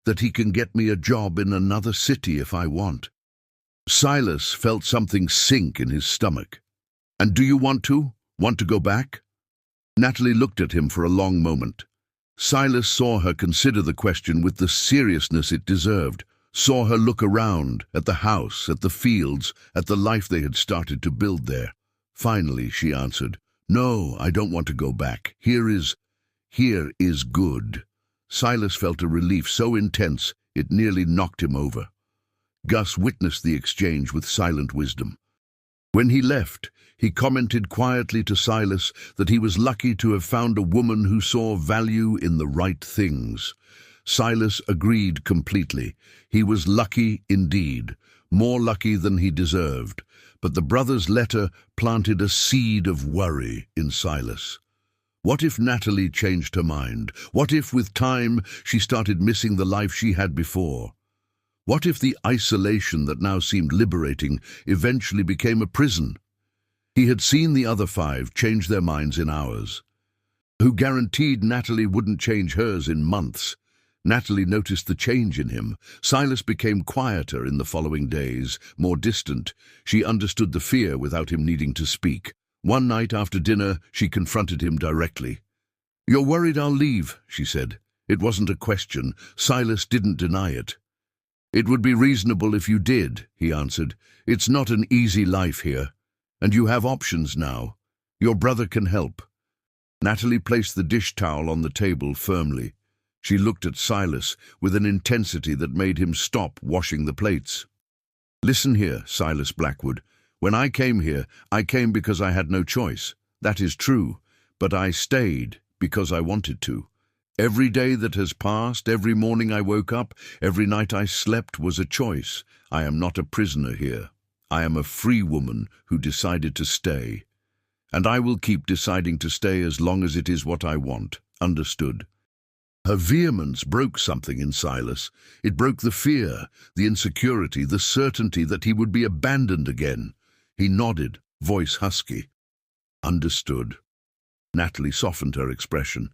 that he can get me a job in another city if I want." Silas felt something sink in his stomach. "And do you want to? Want to go back?" Natalie looked at him for a long moment. Silas saw her consider the question with the seriousness it deserved, saw her look around, at the house, at the fields, at the life they had started to build there. Finally, she answered, "No, I don't want to go back. Here is good." Silas felt a relief so intense it nearly knocked him over. Gus witnessed the exchange with silent wisdom. When he left, he commented quietly to Silas that he was lucky to have found a woman who saw value in the right things. Silas agreed completely. He was lucky indeed, more lucky than he deserved. But the brother's letter planted a seed of worry in Silas. What if Natalie changed her mind? What if, with time, she started missing the life she had before? What if the isolation that now seemed liberating eventually became a prison? He had seen the other 5 change their minds in hours. Who guaranteed Natalie wouldn't change hers in months? Natalie noticed the change in him. Silas became quieter in the following days, more distant. She understood the fear without him needing to speak. One night after dinner, she confronted him directly. "You're worried I'll leave," she said. It wasn't a question. Silas didn't deny it. "It would be reasonable if you did," he answered. "It's not an easy life here. And you have options now. Your brother can help." Natalie placed the dish towel on the table firmly. She looked at Silas with an intensity that made him stop washing the plates. "Listen here, Silas Blackwood. When I came here, I came because I had no choice. That is true, but I stayed because I wanted to. Every day that has passed, every morning I woke up, every night I slept was a choice. I am not a prisoner here. I am a free woman who decided to stay. And I will keep deciding to stay as long as it is what I want. Understood?" Her vehemence broke something in Silas. It broke the fear, the insecurity, the certainty that he would be abandoned again. He nodded, voice husky. "Understood." Natalie softened her expression.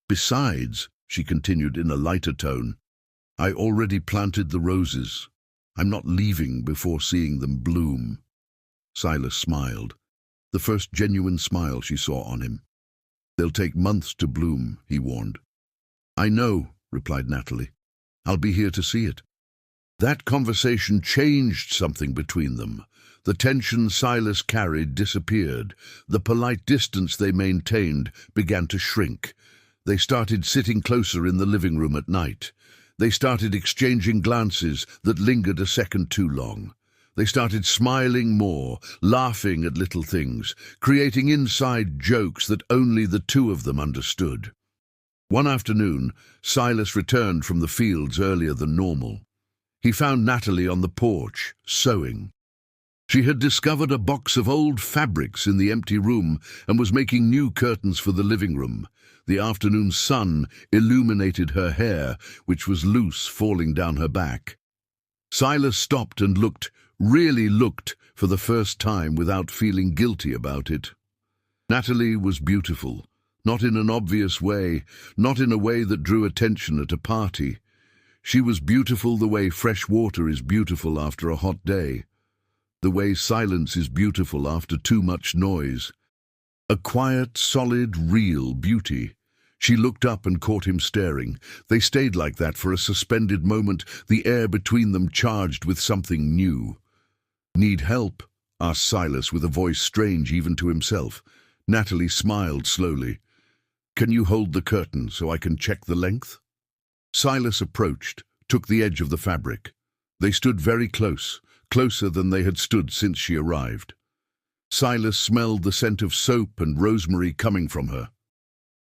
"Besides," she continued in a lighter tone, "I already planted the roses. I'm not leaving before seeing them bloom." Silas smiled, the first genuine smile she saw on him. "They'll take months to bloom," he warned. "I know," replied Natalie. "I'll be here to see it." That conversation changed something between them. The tension Silas carried disappeared. The polite distance they maintained began to shrink. They started sitting closer in the living room at night. They started exchanging glances that lingered a second too long. They started smiling more, laughing at little things, creating inside jokes that only the 2 of them understood. One afternoon, Silas returned from the fields earlier than normal. He found Natalie on the porch, sewing. She had discovered a box of old fabrics in the empty room and was making new curtains for the living room. The afternoon sun illuminated her hair, which was loose, falling down her back. Silas stopped and really looked, for the first time without feeling guilty about it. Natalie was beautiful. Not in an obvious way, not in a way that drew attention at a party. She was beautiful the way fresh water is beautiful after a hot day, the way silence is beautiful after too much noise. A quiet, solid, real beauty. She looked up and caught him staring. They stayed like that for a suspended moment, the air between them charged with something new. "Need help?" asked Silas with a voice strange even to himself. Natalie smiled slowly. "Can you hold the curtain so I can check the length?" Silas approached, took the edge of the fabric. They stood very close, closer than they had stood since she arrived. Silas smelled the scent of soap and rosemary coming from her.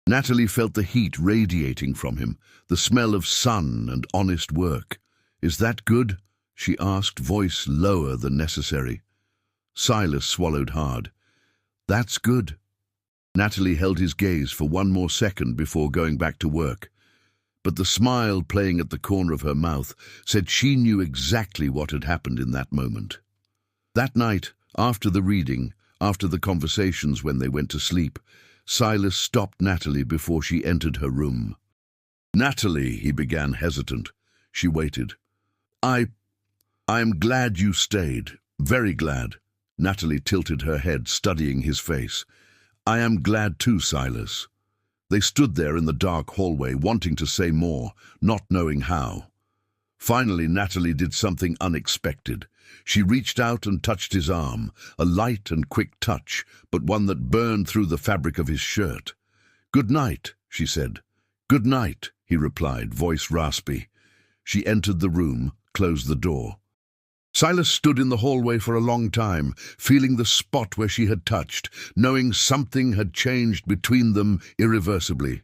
Natalie felt the heat radiating from him, the smell of sun and honest work. "Is that good?" she asked, voice lower than necessary. Silas swallowed hard. "That's good." Natalie held his gaze for one more second before going back to work. But the smile playing at the corner of her mouth said she knew exactly what had happened in that moment. That night, after the reading, after the conversations when they went to sleep, Silas stopped Natalie before she entered her room. "Natalie," he began, hesitant. She waited. I'm glad you stayed. Very glad." Natalie tilted her head, studying his face. "I am glad too, Silas." They stood there in the dark hallway, wanting to say more, not knowing how. Finally, Natalie did something unexpected. She reached out and touched his arm, a light and quick touch, but one that burned through the fabric of his shirt. "Good night," she said. "Good night," he replied, voice raspy. She entered the room, closed the door. Silas stood in the hallway for a long time, feeling the spot where she had touched, knowing something had changed between them irreversibly.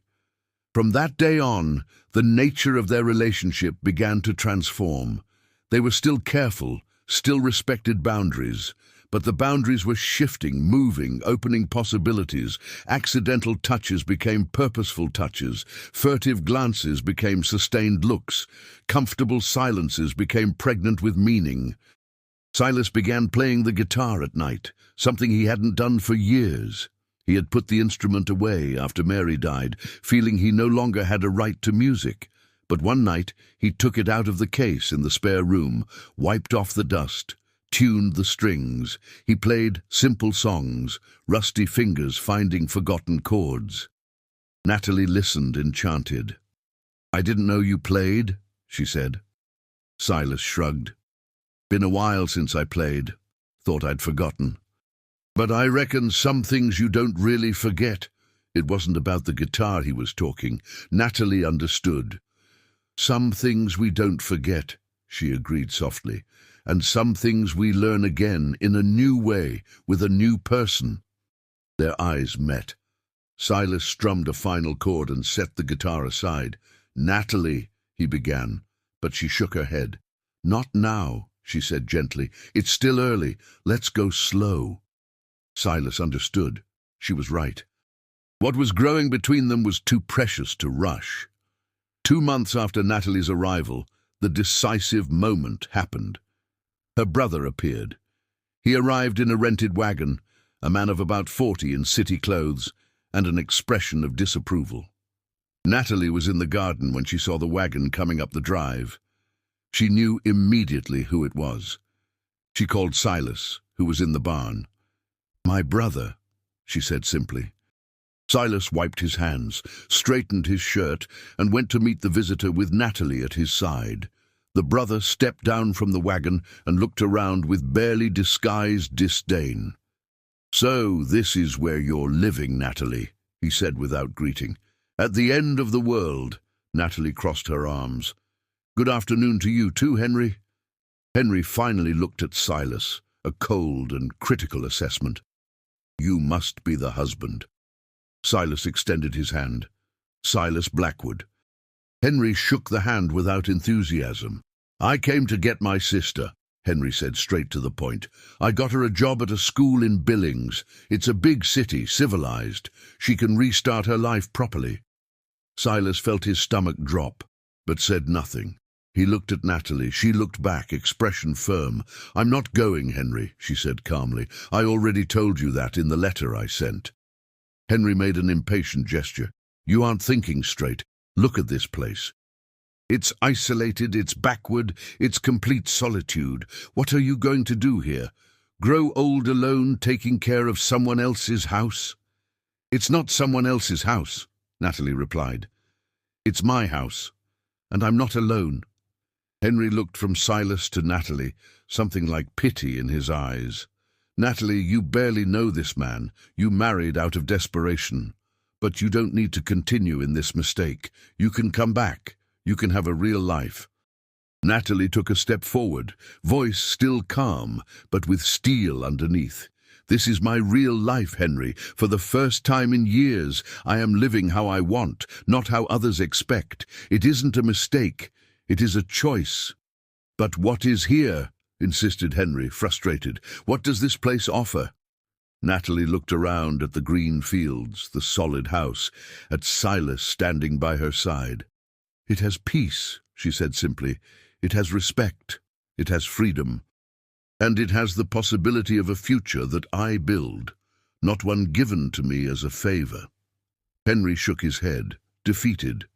From that day on, the nature of their relationship began to transform. They were still careful, still respected boundaries, But the boundaries were shifting, moving, opening possibilities. Accidental touches became purposeful touches. Furtive glances became sustained looks. Comfortable silences became pregnant with meaning. Silas began playing the guitar at night, something he hadn't done for years. He had put the instrument away after Mary died, feeling he no longer had a right to music. But one night he took it out of the case in the spare room, wiped off the dust, tuned the strings. He played simple songs, rusty fingers finding forgotten chords. Natalie listened, enchanted. "I didn't know you played," she said. Silas shrugged. "Been a while since I played. Thought I'd forgotten. But I reckon some things you don't really forget." It wasn't about the guitar he was talking. Natalie understood. "Some things we don't forget," she agreed softly, "and some things we learn again in a new way, with a new person." Their eyes met. Silas strummed a final chord and set the guitar aside. "Natalie," he began, but she shook her head. "Not now," she said gently. "It's still early. Let's go slow." Silas understood. She was right. What was growing between them was too precious to rush. 2 months after Natalie's arrival, the decisive moment happened. Her brother appeared. He arrived in a rented wagon, a man of about 40 in city clothes, and an expression of disapproval. Natalie was in the garden when she saw the wagon coming up the drive. She knew immediately who it was. She called Silas, who was in the barn. "My brother," she said simply. Silas wiped his hands, straightened his shirt, and went to meet the visitor with Natalie at his side. The brother stepped down from the wagon and looked around with barely disguised disdain. "So this is where you're living, Natalie," he said without greeting. "At the end of the world." Natalie crossed her arms. "Good afternoon to you too, Henry." Henry finally looked at Silas, a cold and critical assessment. "You must be the husband." Silas extended his hand. Silas Blackwood. Henry shook the hand without enthusiasm. "I came to get my sister," Henry said straight to the point. "I got her a job at a school in Billings. It's a big city, civilized. She can restart her life properly." Silas felt his stomach drop, but said nothing. He looked at Natalie. She looked back, expression firm. "I'm not going, Henry," she said calmly. "I already told you that in the letter I sent." Henry made an impatient gesture. "You aren't thinking straight. Look at this place. It's isolated, it's backward, it's complete solitude. What are you going to do here? Grow old alone, taking care of someone else's house?" "It's not someone else's house," Natalie replied. "It's my house, and I'm not alone." Henry looked from Silas to Natalie, something like pity in his eyes. "Natalie, you barely know this man. You married out of desperation. But you don't need to continue in this mistake. You can come back. You can have a real life." Natalie took a step forward, voice still calm, but with steel underneath. "This is my real life, Henry. For the first time in years, I am living how I want, not how others expect. It isn't a mistake. It is a choice." "But what is here?" insisted Henry, frustrated. "What does this place offer?" Natalie looked around at the green fields, the solid house, at Silas standing by her side. "It has peace," she said simply. "It has respect. It has freedom. And it has the possibility of a future that I build, not one given to me as a favor." Henry shook his head, defeated.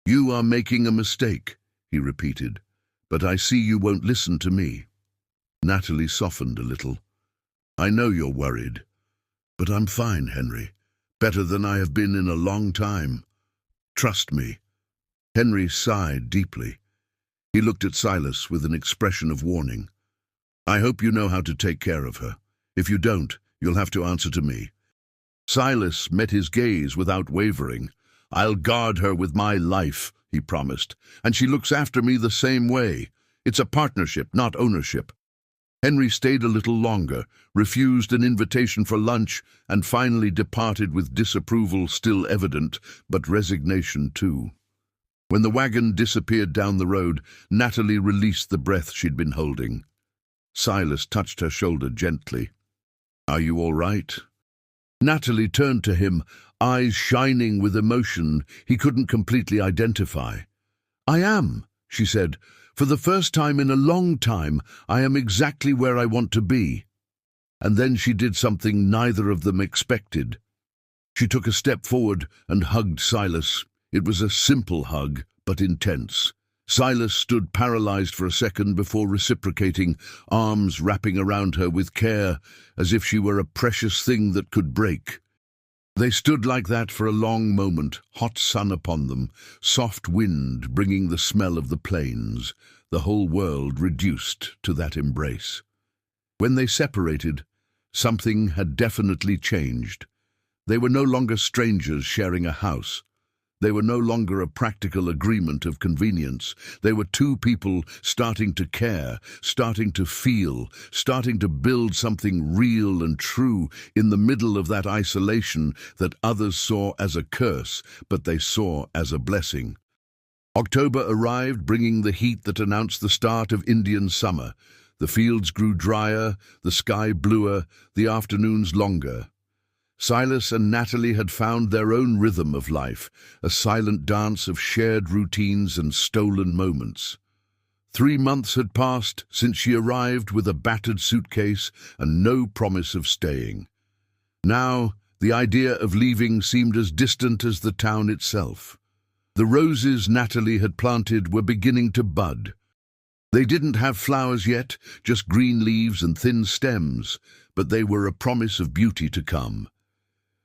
"You are making a mistake," he repeated, "but I see you won't listen to me." Natalie softened a little. "I know you're worried, but I'm fine, Henry. Better than I have been in a long time. Trust me." Henry sighed deeply. He looked at Silas with an expression of warning. "I hope you know how to take care of her. If you don't, you'll have to answer to me." Silas met his gaze without wavering. "I'll guard her with my life," he promised, "and she looks after me the same way. It's a partnership, not ownership." Henry stayed a little longer, refused an invitation for lunch, and finally departed with disapproval still evident, but resignation too. When the wagon disappeared down the road, Natalie released the breath she'd been holding. Silas touched her shoulder gently. "Are you all right?" Natalie turned to him, eyes shining with emotion he couldn't completely identify. "I am," she said. "For the first time in a long time, I am exactly where I want to be." And then she did something neither of them expected. She took a step forward and hugged Silas. It was a simple hug, but intense. Silas stood paralyzed for a second before reciprocating, arms wrapping around her with care, as if she were a precious thing that could break. They stood like that for a long moment, hot sun upon them, soft wind bringing the smell of the plains, the whole world reduced to that embrace. When they separated, something had definitely changed. They were no longer strangers sharing a house. They were no longer a practical agreement of convenience. They were two people starting to care, starting to feel, starting to build something real and true in the middle of that isolation that others saw as a curse, but they saw as a blessing. October arrived, bringing the heat that announced the start of Indian summer. The fields grew drier, the sky bluer, the afternoons longer. Silas and Natalie had found their own rhythm of life, a silent dance of shared routines and stolen moments. 3 months had passed since she arrived with a battered suitcase and no promise of staying. Now, the idea of leaving seemed as distant as the town itself. The roses Natalie had planted were beginning to bud. They didn't have flowers yet, just green leaves and thin stems, but they were a promise of beauty to come.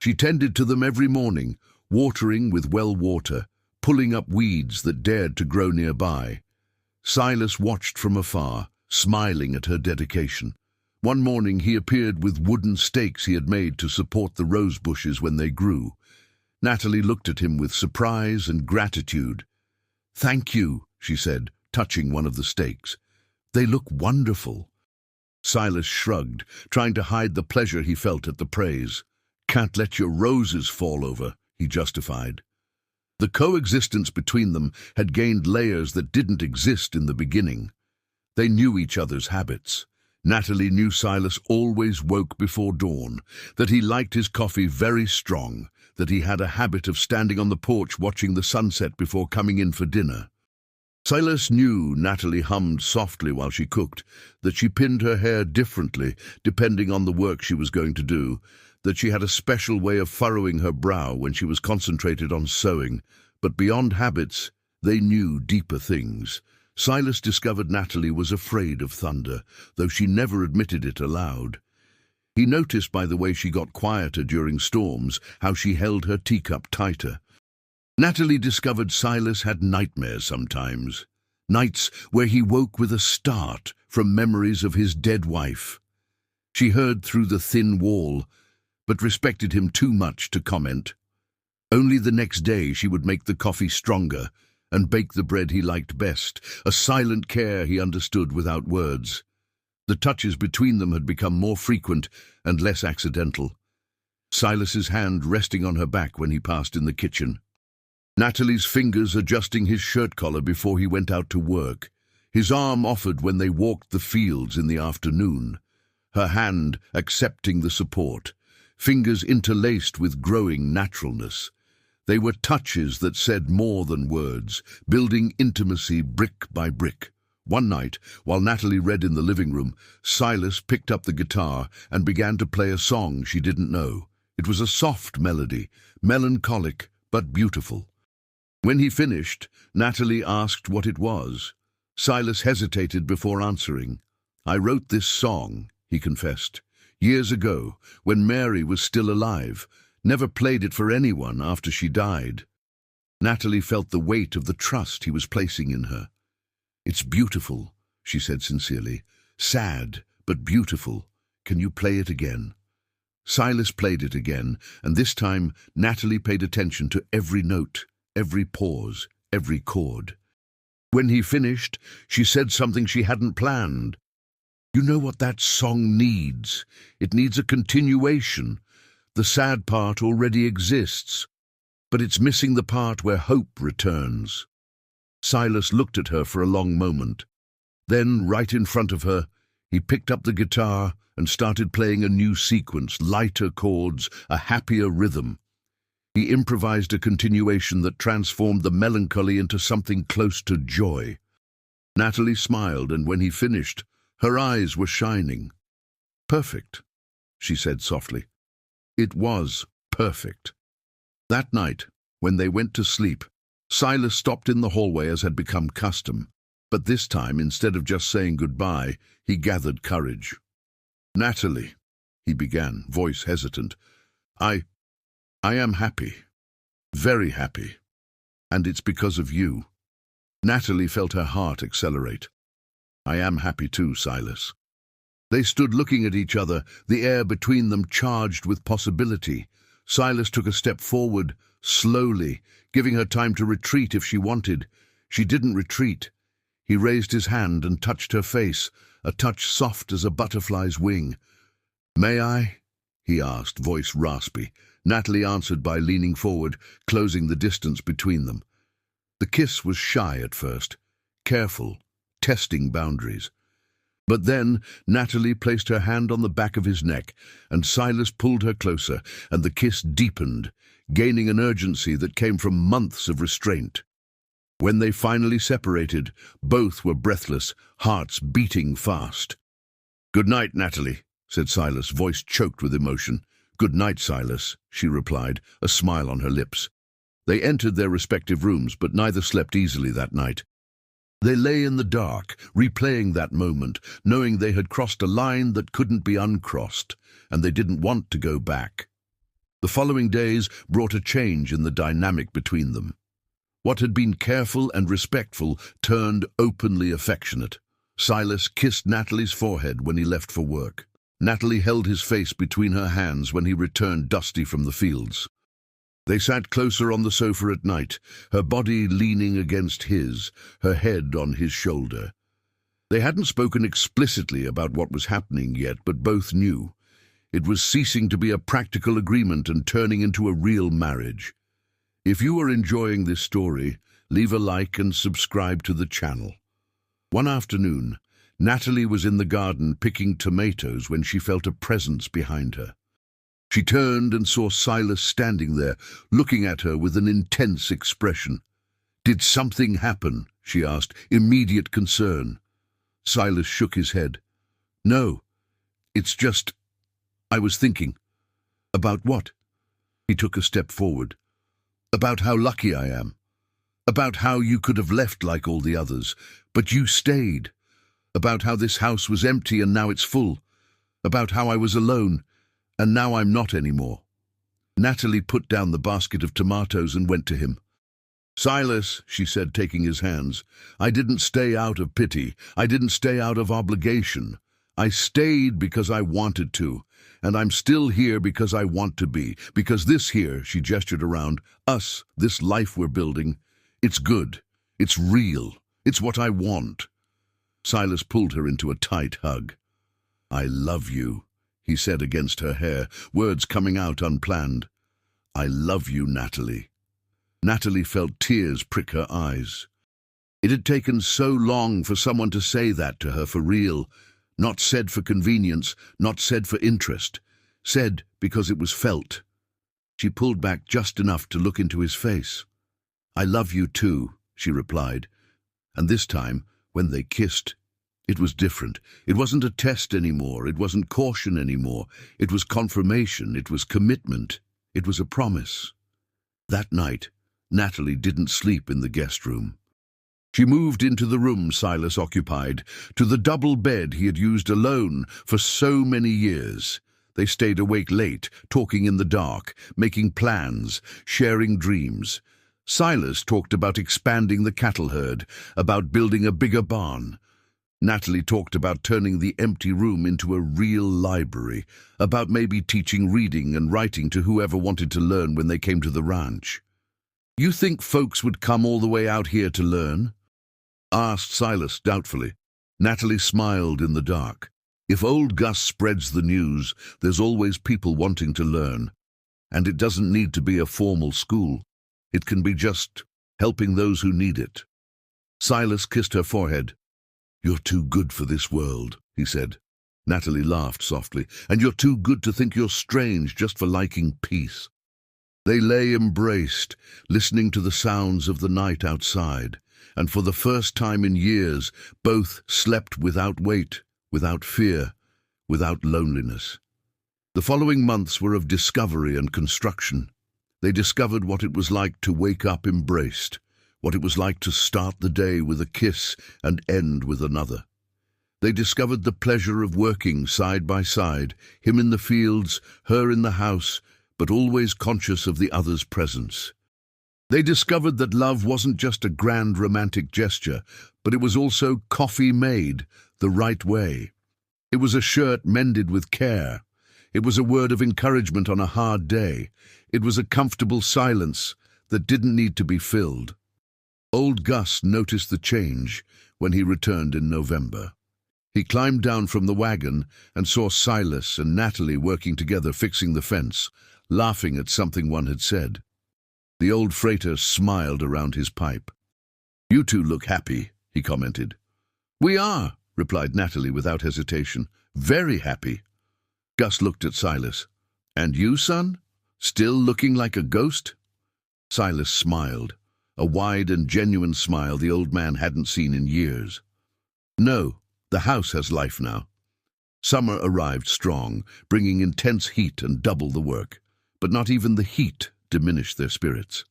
She tended to them every morning, watering with well water, pulling up weeds that dared to grow nearby. Silas watched from afar, smiling at her dedication. One morning he appeared with wooden stakes he had made to support the rose bushes when they grew. Natalie looked at him with surprise and gratitude. "Thank you," she said, touching one of the stakes. "They look wonderful." Silas shrugged, trying to hide the pleasure he felt at the praise. "Can't let your roses fall over," he justified. The coexistence between them had gained layers that didn't exist in the beginning. They knew each other's habits. Natalie knew Silas always woke before dawn, that he liked his coffee very strong, that he had a habit of standing on the porch watching the sunset before coming in for dinner. Silas knew Natalie hummed softly while she cooked, that she pinned her hair differently depending on the work she was going to do, that she had a special way of furrowing her brow when she was concentrated on sewing, but beyond habits, they knew deeper things. Silas discovered Natalie was afraid of thunder, though she never admitted it aloud. He noticed by the way she got quieter during storms, how she held her teacup tighter. Natalie discovered Silas had nightmares sometimes, nights where he woke with a start from memories of his dead wife. She heard through the thin wall, but respected him too much to comment. Only the next day she would make the coffee stronger and bake the bread he liked best, a silent care he understood without words. The touches between them had become more frequent and less accidental. Silas's hand resting on her back when he passed in the kitchen. Natalie's fingers adjusting his shirt collar before he went out to work. His arm offered when they walked the fields in the afternoon. Her hand accepting the support. Fingers interlaced with growing naturalness. They were touches that said more than words, building intimacy brick by brick. One night, while Natalie read in the living room, Silas picked up the guitar and began to play a song she didn't know. It was a soft melody, melancholic but beautiful. When he finished, Natalie asked what it was. Silas hesitated before answering. "I wrote this song," he confessed. "Years ago, when Mary was still alive, never played it for anyone after she died." Natalie felt the weight of the trust he was placing in her. "It's beautiful," she said sincerely. "Sad, but beautiful. Can you play it again?" Silas played it again, and this time Natalie paid attention to every note, every pause, every chord. When he finished, she said something she hadn't planned. "You know what that song needs? It needs a continuation. The sad part already exists, but it's missing the part where hope returns." Silas looked at her for a long moment. Then, right in front of her, He picked up the guitar and started playing a new sequence, lighter chords, a happier rhythm. He improvised a continuation that transformed the melancholy into something close to joy. Natalie smiled, and when he finished, her eyes were shining. "Perfect," she said softly. It was perfect. That night, when they went to sleep, Silas stopped in the hallway as had become custom. But this time, instead of just saying goodbye, he gathered courage. "Natalie," he began, voice hesitant, I am happy. Very happy. And it's because of you." Natalie felt her heart accelerate. "I am happy too, Silas." They stood looking at each other, the air between them charged with possibility. Silas took a step forward, slowly, giving her time to retreat if she wanted. She didn't retreat. He raised his hand and touched her face, a touch soft as a butterfly's wing. "May I?" he asked, voice raspy. Natalie answered by leaning forward, closing the distance between them. The kiss was shy at first, careful, testing boundaries. But then Natalie placed her hand on the back of his neck, and Silas pulled her closer, and the kiss deepened, gaining an urgency that came from months of restraint. When they finally separated, both were breathless, hearts beating fast. "Good night, Natalie," said Silas, voice choked with emotion. "Good night, Silas," she replied, a smile on her lips. They entered their respective rooms, but neither slept easily that night. They lay in the dark, replaying that moment, knowing they had crossed a line that couldn't be uncrossed, and they didn't want to go back. The following days brought a change in the dynamic between them. What had been careful and respectful turned openly affectionate. Silas kissed Natalie's forehead when he left for work. Natalie held his face between her hands when he returned dusty from the fields. They sat closer on the sofa at night, her body leaning against his, her head on his shoulder. They hadn't spoken explicitly about what was happening yet, but both knew. It was ceasing to be a practical agreement and turning into a real marriage. If you are enjoying this story, leave a like and subscribe to the channel. One afternoon, Natalie was in the garden picking tomatoes when she felt a presence behind her. She turned and saw Silas standing there, looking at her with an intense expression. "Did something happen?" she asked, immediate concern. Silas shook his head. "No, it's just, I was thinking." "About what?" He took a step forward. "About how lucky I am. About how you could have left like all the others, but you stayed. About how this house was empty and now it's full. About how I was alone, and now I'm not anymore." Natalie put down the basket of tomatoes and went to him. "Silas," she said, taking his hands, "I didn't stay out of pity. I didn't stay out of obligation. I stayed because I wanted to, and I'm still here because I want to be, because this here," she gestured around, "us, this life we're building, it's good, it's real, it's what I want." Silas pulled her into a tight hug. "I love you," he said against her hair, words coming out unplanned. "I love you, Natalie." Natalie felt tears prick her eyes. It had taken so long for someone to say that to her for real, not said for convenience, not said for interest, said because it was felt. She pulled back just enough to look into his face. "I love you too," she replied. And this time, when they kissed, it was different. It wasn't a test anymore. It wasn't caution anymore. It was confirmation. It was commitment. It was a promise. That night, Natalie didn't sleep in the guest room. She moved into the room Silas occupied, to the double bed he had used alone for so many years. They stayed awake late, talking in the dark, making plans, sharing dreams. Silas talked about expanding the cattle herd, about building a bigger barn. Natalie talked about turning the empty room into a real library, about maybe teaching reading and writing to whoever wanted to learn when they came to the ranch. "You think folks would come all the way out here to learn?" asked Silas doubtfully. Natalie smiled in the dark. "If old Gus spreads the news, there's always people wanting to learn. And it doesn't need to be a formal school. It can be just helping those who need it." Silas kissed her forehead. "You're too good for this world," he said. Natalie laughed softly. "And you're too good to think you're strange just for liking peace." They lay embraced, listening to the sounds of the night outside, and for the first time in years, both slept without weight, without fear, without loneliness. The following months were of discovery and construction. They discovered what it was like to wake up embraced, what it was like to start the day with a kiss and end with another. They discovered the pleasure of working side by side, him in the fields, her in the house, but always conscious of the other's presence. They discovered that love wasn't just a grand romantic gesture, but it was also coffee made the right way. It was a shirt mended with care. It was a word of encouragement on a hard day. It was a comfortable silence that didn't need to be filled. Old Gus noticed the change when he returned in November. He climbed down from the wagon and saw Silas and Natalie working together fixing the fence, laughing at something one had said. The old freighter smiled around his pipe. "You two look happy," he commented. "We are," replied Natalie without hesitation. "Very happy." Gus looked at Silas. "And you, son? Still looking like a ghost?" Silas smiled, a wide and genuine smile the old man hadn't seen in years. "No, the house has life now." Summer arrived strong, bringing intense heat and double the work. But not even the heat diminished their spirits.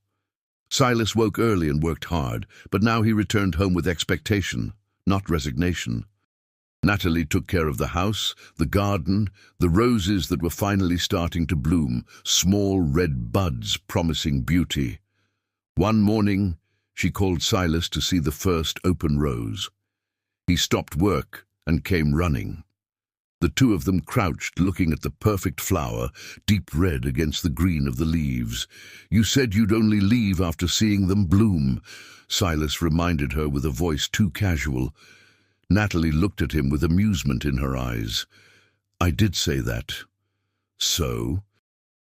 Silas woke early and worked hard, but now he returned home with expectation, not resignation. Natalie took care of the house, the garden, the roses that were finally starting to bloom, small red buds promising beauty. One morning, she called Silas to see the first open rose. He stopped work and came running. The two of them crouched, looking at the perfect flower, deep red against the green of the leaves. "You said you'd only leave after seeing them bloom," Silas reminded her with a voice too casual. Natalie looked at him with amusement in her eyes. "I did say that." "So?"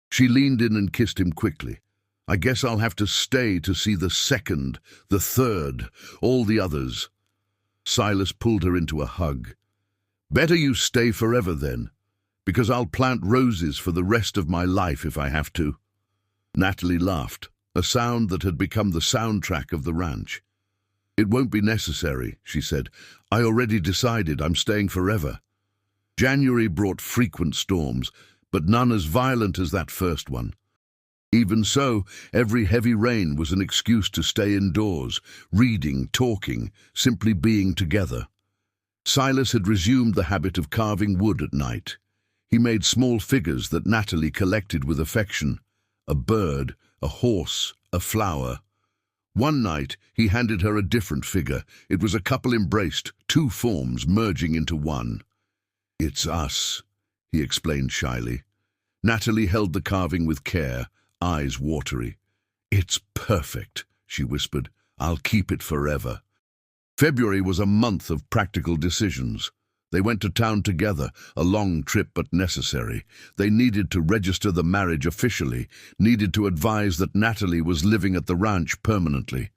She leaned in and kissed him quickly. "I guess I'll have to stay to see the second, the third, all the others." Silas pulled her into a hug. "Better you stay forever then, because I'll plant roses for the rest of my life if I have to." Natalie laughed, a sound that had become the soundtrack of the ranch. "It won't be necessary," she said. "I already decided I'm staying forever." January brought frequent storms, but none as violent as that first one. Even so, every heavy rain was an excuse to stay indoors, reading, talking, simply being together. Silas had resumed the habit of carving wood at night. He made small figures that Natalie collected with affection: a bird, a horse, a flower. One night, he handed her a different figure. It was a couple embraced, two forms merging into one. "It's us," he explained shyly. Natalie held the carving with care, eyes watery. "It's perfect," she whispered. "I'll keep it forever." February was a month of practical decisions. They went to town together, a long trip but necessary. They needed to register the marriage officially, needed to advise that Natalie was living at the ranch permanently.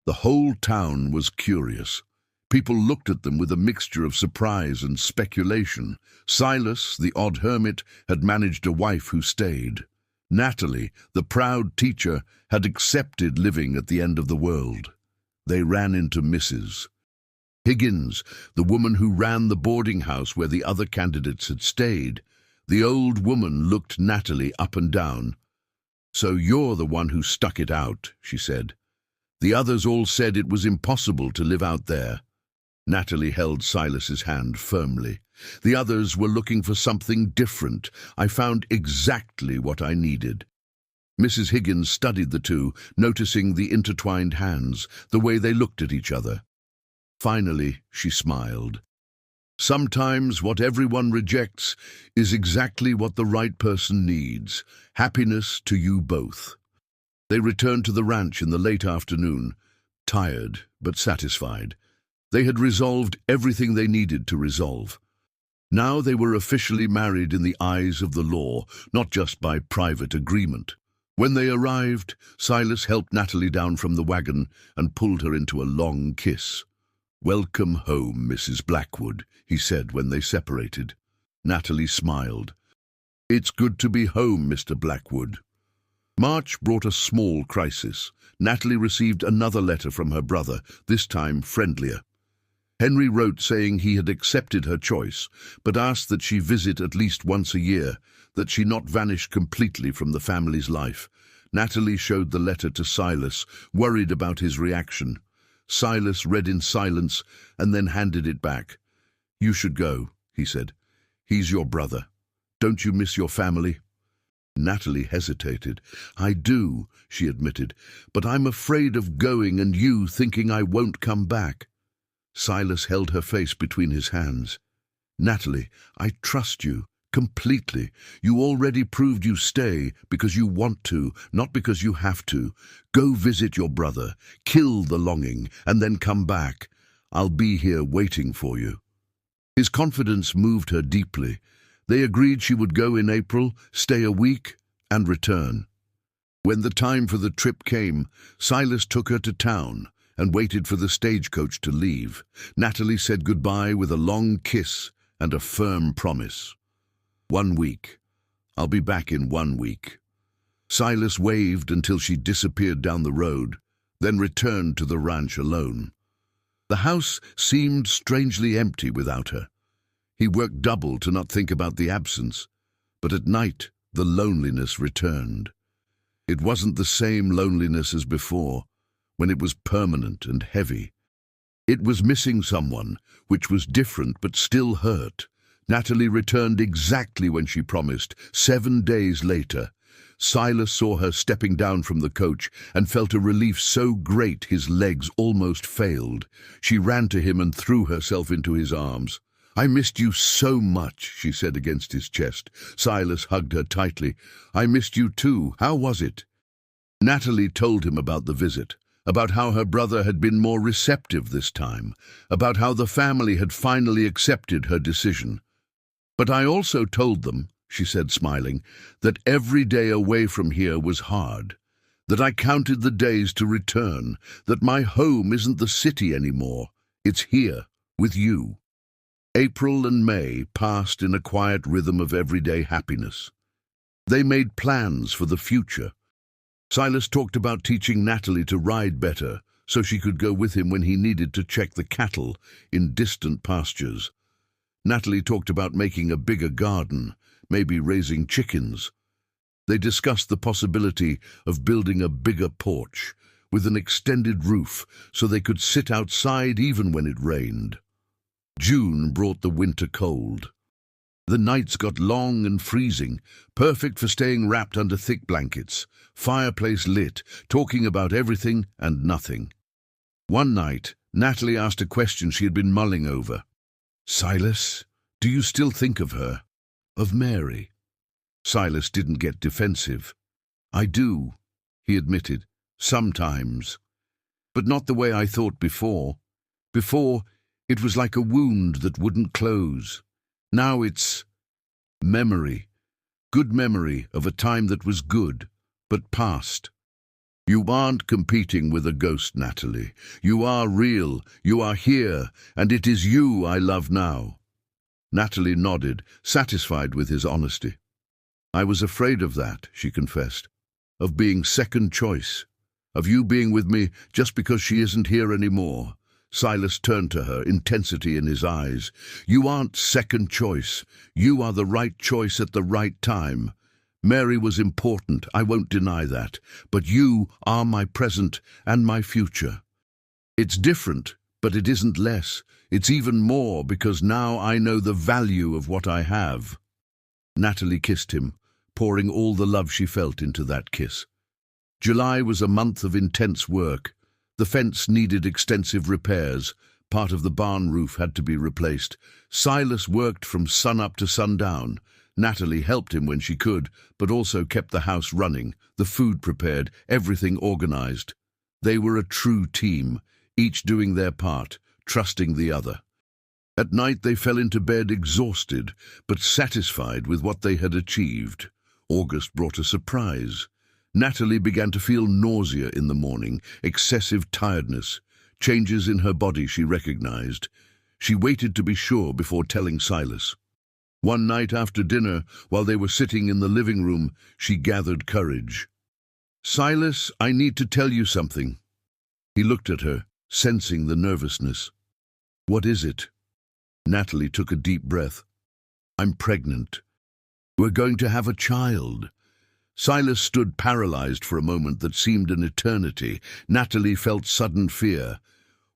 The whole town was curious. People looked at them with a mixture of surprise and speculation. Silas, the odd hermit, had managed a wife who stayed. Natalie, the proud teacher, had accepted living at the end of the world. They ran into Mrs. Higgins, the woman who ran the boarding house where the other candidates had stayed. The old woman looked Natalie up and down. "So you're the one who stuck it out," she said. "The others all said it was impossible to live out there." Natalie held Silas's hand firmly. "The others were looking for something different. I found exactly what I needed." Mrs. Higgins studied the two, noticing the intertwined hands, the way they looked at each other. Finally, she smiled. "Sometimes what everyone rejects is exactly what the right person needs. Happiness to you both." They returned to the ranch in the late afternoon, tired but satisfied. They had resolved everything they needed to resolve. Now they were officially married in the eyes of the law, not just by private agreement. When they arrived, Silas helped Natalie down from the wagon and pulled her into a long kiss. "Welcome home, Mrs. Blackwood," he said when they separated. Natalie smiled. "It's good to be home, Mr. Blackwood." March brought a small crisis. Natalie received another letter from her brother, this time friendlier. Henry wrote saying he had accepted her choice, but asked that she visit at least once a year, that she not vanish completely from the family's life. Natalie showed the letter to Silas, worried about his reaction. Silas read in silence and then handed it back. "You should go," he said. "He's your brother. Don't you miss your family?" Natalie hesitated. "I do," she admitted, "but I'm afraid of going and you thinking I won't come back." Silas held her face between his hands. "Natalie, I trust you completely. You already proved you stay because you want to, not because you have to. Go visit your brother, kill the longing, and then come back. I'll be here waiting for you." His confidence moved her deeply. They agreed she would go in April, stay a week, and return. When the time for the trip came, Silas took her to town and waited for the stagecoach to leave. Natalie said goodbye with a long kiss and a firm promise. 1 week. I'll be back in 1 week. Silas waved until she disappeared down the road, then returned to the ranch alone. The house seemed strangely empty without her. He worked double to not think about the absence, but at night the loneliness returned. It wasn't the same loneliness as before, when it was permanent and heavy. It was missing someone, which was different but still hurt. Natalie returned exactly when she promised, 7 days later. Silas saw her stepping down from the coach and felt a relief so great his legs almost failed. She ran to him and threw herself into his arms. "I missed you so much," she said against his chest. Silas hugged her tightly. "I missed you too. How was it?" Natalie told him about the visit, about how her brother had been more receptive this time, about how the family had finally accepted her decision. "But I also told them," she said smiling, "that every day away from here was hard, that I counted the days to return, that my home isn't the city anymore, it's here, with you." April and May passed in a quiet rhythm of everyday happiness. They made plans for the future. Silas talked about teaching Natalie to ride better, so she could go with him when he needed to check the cattle in distant pastures. Natalie talked about making a bigger garden, maybe raising chickens. They discussed the possibility of building a bigger porch, with an extended roof, so they could sit outside even when it rained. June brought the winter cold. The nights got long and freezing, perfect for staying wrapped under thick blankets, fireplace lit, talking about everything and nothing. One night, Natalie asked a question she had been mulling over. "Silas, do you still think of her? Of Mary?" Silas didn't get defensive. "I do," he admitted, "sometimes. But not the way I thought before. Before, it was like a wound that wouldn't close. Now it's memory, good memory of a time that was good, but past." "You aren't competing with a ghost, Natalie. You are real, you are here, and it is you I love now." Natalie nodded, satisfied with his honesty. "I was afraid of that," she confessed, "of being second choice, of you being with me just because she isn't here anymore." Silas turned to her, intensity in his eyes. "You aren't second choice. You are the right choice at the right time. Mary was important, I won't deny that, but you are my present and my future. It's different, but it isn't less. It's even more because now I know the value of what I have." Natalie kissed him, pouring all the love she felt into that kiss. July was a month of intense work. The fence needed extensive repairs. Part of the barn roof had to be replaced. Silas worked from sunup to sundown. Natalie helped him when she could, but also kept the house running, the food prepared, everything organized. They were a true team, each doing their part, trusting the other. At night they fell into bed exhausted, but satisfied with what they had achieved. August brought a surprise. Natalie began to feel nausea in the morning, excessive tiredness. changes in her body she recognized. She waited to be sure before telling Silas. One night after dinner, while they were sitting in the living room, she gathered courage. "Silas, I need to tell you something." He looked at her, sensing the nervousness. "What is it?" Natalie took a deep breath. "I'm pregnant. We're going to have a child." Silas stood paralyzed for a moment that seemed an eternity. Natalie felt sudden fear.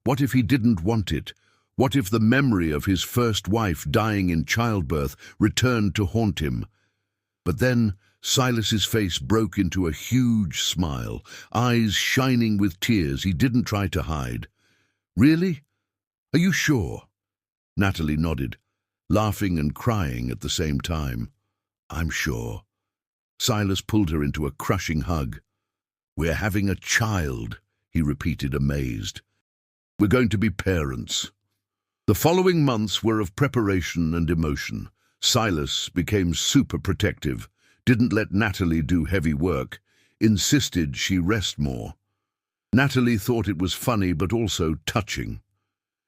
What if he didn't want it? What if the memory of his first wife dying in childbirth returned to haunt him? But then Silas's face broke into a huge smile, eyes shining with tears he didn't try to hide. "Really? Are you sure?" Natalie nodded, laughing and crying at the same time. "I'm sure." Silas pulled her into a crushing hug. "We're having a child," he repeated, amazed. "We're going to be parents." The following months were of preparation and emotion. Silas became super protective, didn't let Natalie do heavy work, insisted she rest more. Natalie thought it was funny but also touching.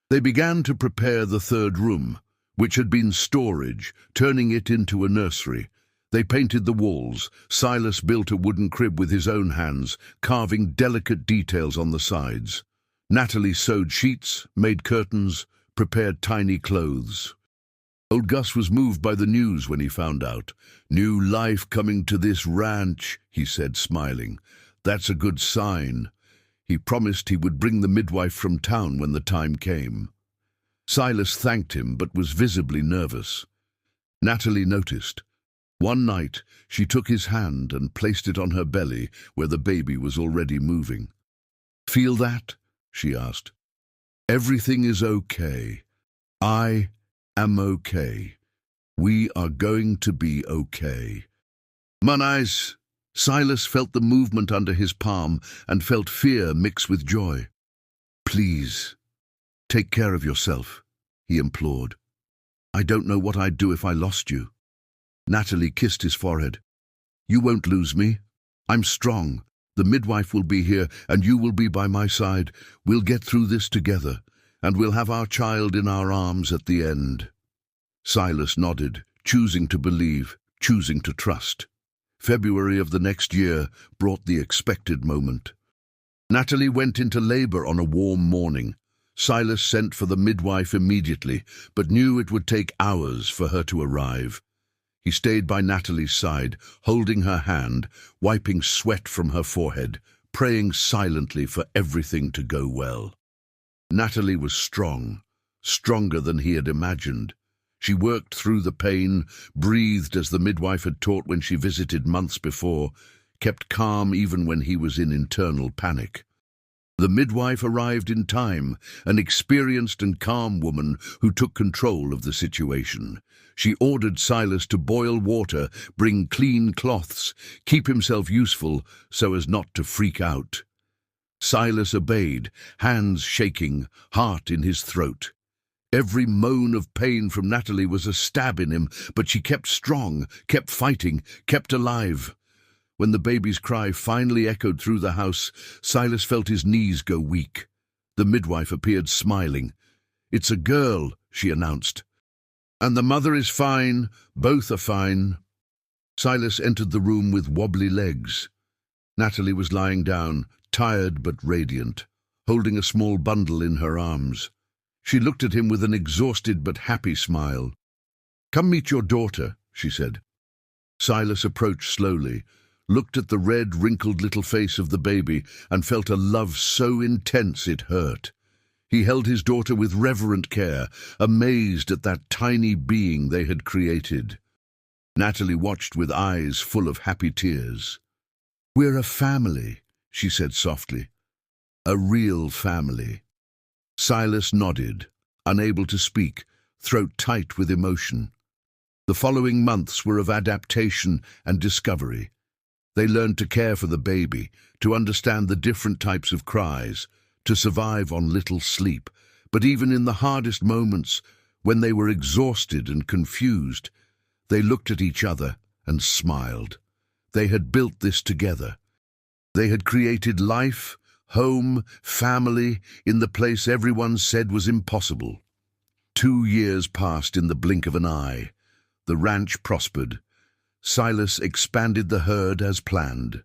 They began to prepare the third room, which had been storage, turning it into a nursery. They painted the walls. Silas built a wooden crib with his own hands, carving delicate details on the sides. Natalie sewed sheets, made curtains, prepared tiny clothes. Old Gus was moved by the news when he found out. "New life coming to this ranch," he said, smiling. "That's a good sign." He promised he would bring the midwife from town when the time came. Silas thanked him but was visibly nervous. Natalie noticed. One night, she took his hand and placed it on her belly where the baby was already moving. "Feel that?" she asked. "Everything is okay. I am okay. We are going to be okay." "Manais!" Silas felt the movement under his palm and felt fear mix with joy. "Please, take care of yourself," he implored. "I don't know what I'd do if I lost you." Natalie kissed his forehead. "You won't lose me. I'm strong. The midwife will be here, and you will be by my side. We'll get through this together, and we'll have our child in our arms at the end." Silas nodded, choosing to believe, choosing to trust. February of the next year brought the expected moment. Natalie went into labor on a warm morning. Silas sent for the midwife immediately, but knew it would take hours for her to arrive. He stayed by Natalie's side, holding her hand, wiping sweat from her forehead, praying silently for everything to go well. Natalie was strong, stronger than he had imagined. She worked through the pain, breathed as the midwife had taught when she visited months before, kept calm even when he was in internal panic. The midwife arrived in time, an experienced and calm woman who took control of the situation. She ordered Silas to boil water, bring clean cloths, keep himself useful so as not to freak out. Silas obeyed, hands shaking, heart in his throat. Every moan of pain from Natalie was a stab in him, but she kept strong, kept fighting, kept alive. When the baby's cry finally echoed through the house, Silas felt his knees go weak. The midwife appeared smiling. "It's a girl," she announced. "And the mother is fine. Both are fine." Silas entered the room with wobbly legs. Natalie was lying down, tired but radiant, holding a small bundle in her arms. She looked at him with an exhausted but happy smile. "Come meet your daughter," she said. Silas approached slowly, looked at the red, wrinkled little face of the baby, and felt a love so intense it hurt. He held his daughter with reverent care, amazed at that tiny being they had created. Natalie watched with eyes full of happy tears. "We're a family," she said softly. "A real family." Silas nodded, unable to speak, throat tight with emotion. The following months were of adaptation and discovery. They learned to care for the baby, to understand the different types of cries, to survive on little sleep. But even in the hardest moments, when they were exhausted and confused, they looked at each other and smiled. They had built this together. They had created life, home, family, in the place everyone said was impossible. 2 years passed in the blink of an eye. The ranch prospered. Silas expanded the herd as planned.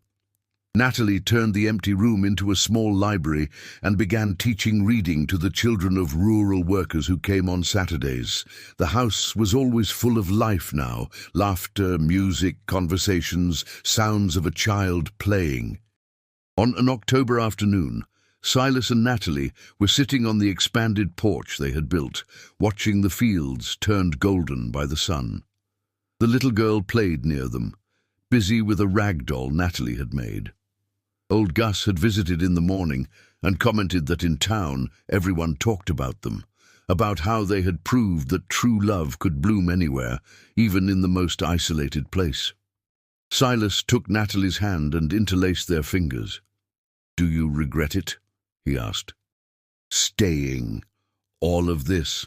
Natalie turned the empty room into a small library and began teaching reading to the children of rural workers who came on Saturdays. The house was always full of life now, laughter, music, conversations, sounds of a child playing. On an October afternoon, Silas and Natalie were sitting on the expanded porch they had built, watching the fields turned golden by the sun. The little girl played near them, busy with a rag doll Natalie had made. Old Gus had visited in the morning and commented that in town everyone talked about them, about how they had proved that true love could bloom anywhere, even in the most isolated place. Silas took Natalie's hand and interlaced their fingers. "Do you regret it?" he asked. "Staying. All of this."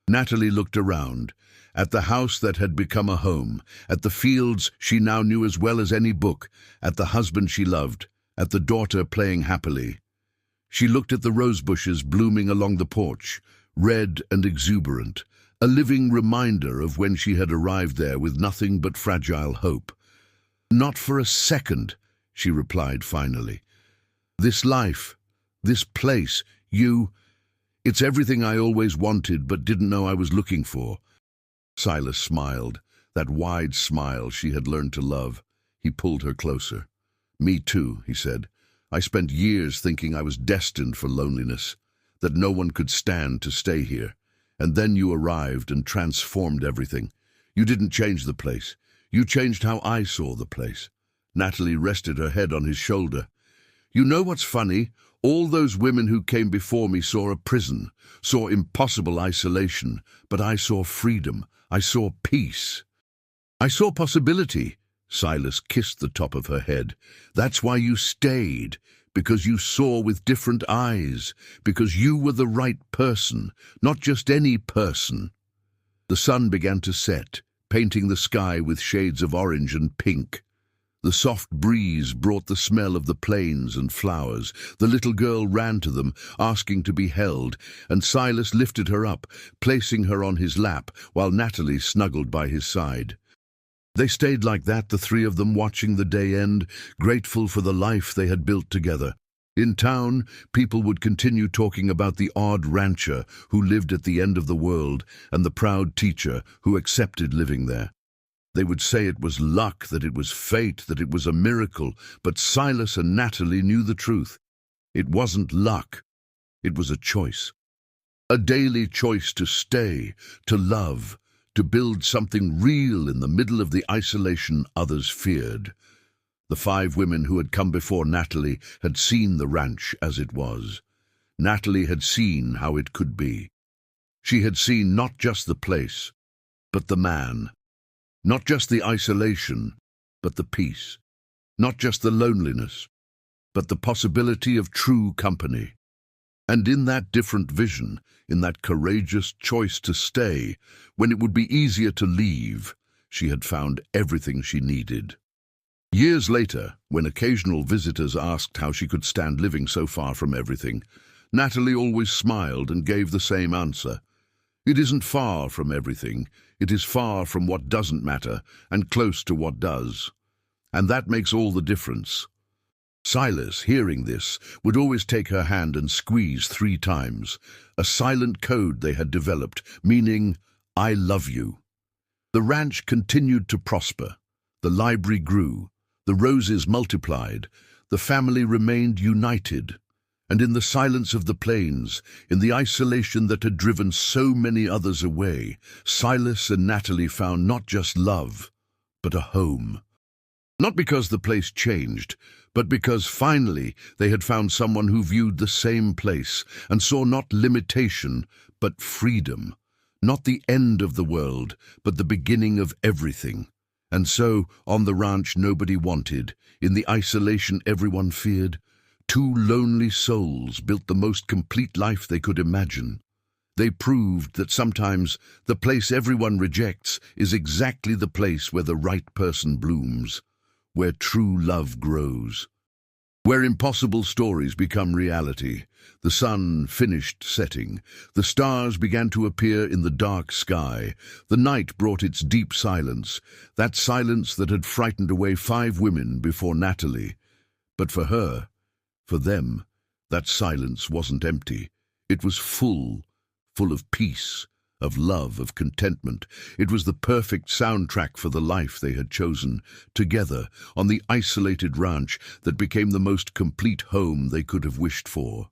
Natalie looked around, at the house that had become a home, at the fields she now knew as well as any book, at the husband she loved, at the daughter playing happily. She looked at the rose bushes blooming along the porch, red and exuberant, a living reminder of when she had arrived there with nothing but fragile hope. "Not for a second," she replied finally. "This life, this place, it's everything I always wanted but didn't know I was looking for." Silas smiled, that wide smile she had learned to love. He pulled her closer. "Me too," he said. "I spent years thinking I was destined for loneliness, that no one could stand to stay here. And then you arrived and transformed everything. You didn't change the place. You changed how I saw the place." Natalie rested her head on his shoulder. "You know what's funny? All those women who came before me saw a prison, saw impossible isolation, but I saw freedom. I saw peace. I saw possibility." Silas kissed the top of her head. "That's why you stayed, because you saw with different eyes, because you were the right person, not just any person." The sun began to set, painting the sky with shades of orange and pink. The soft breeze brought the smell of the plains and flowers. The little girl ran to them, asking to be held, and Silas lifted her up, placing her on his lap, while Natalie snuggled by his side. They stayed like that, the three of them, watching the day end, grateful for the life they had built together. In town, people would continue talking about the odd rancher who lived at the end of the world and the proud teacher who accepted living there. They would say it was luck, that it was fate, that it was a miracle, but Silas and Natalie knew the truth. It wasn't luck. It was a choice. A daily choice to stay, to love, to build something real in the middle of the isolation others feared. The 5 women who had come before Natalie had seen the ranch as it was. Natalie had seen how it could be. She had seen not just the place, but the man. Not just the isolation, but the peace. Not just the loneliness, but the possibility of true company. And in that different vision, in that courageous choice to stay, when it would be easier to leave, she had found everything she needed. Years later, when occasional visitors asked how she could stand living so far from everything, Natalie always smiled and gave the same answer. "It isn't far from everything. It is far from what doesn't matter and close to what does. And that makes all the difference." Silas, hearing this, would always take her hand and squeeze 3 times, a silent code they had developed, meaning, "I love you." The ranch continued to prosper. The library grew. The roses multiplied. The family remained united. And in the silence of the plains, in the isolation that had driven so many others away, Silas and Natalie found not just love, but a home. Not because the place changed, but because finally they had found someone who viewed the same place and saw not limitation, but freedom. Not the end of the world, but the beginning of everything. And so, on the ranch nobody wanted, in the isolation everyone feared, 2 lonely souls built the most complete life they could imagine. They proved that sometimes the place everyone rejects is exactly the place where the right person blooms, where true love grows. where impossible stories become reality. The sun finished setting. The stars began to appear in the dark sky. The night brought its deep silence, that silence that had frightened away 5 women before Natalie. But for her, for them, that silence wasn't empty. It was full of peace, of love, of contentment. It was the perfect soundtrack for the life they had chosen, together, on the isolated ranch that became the most complete home they could have wished for.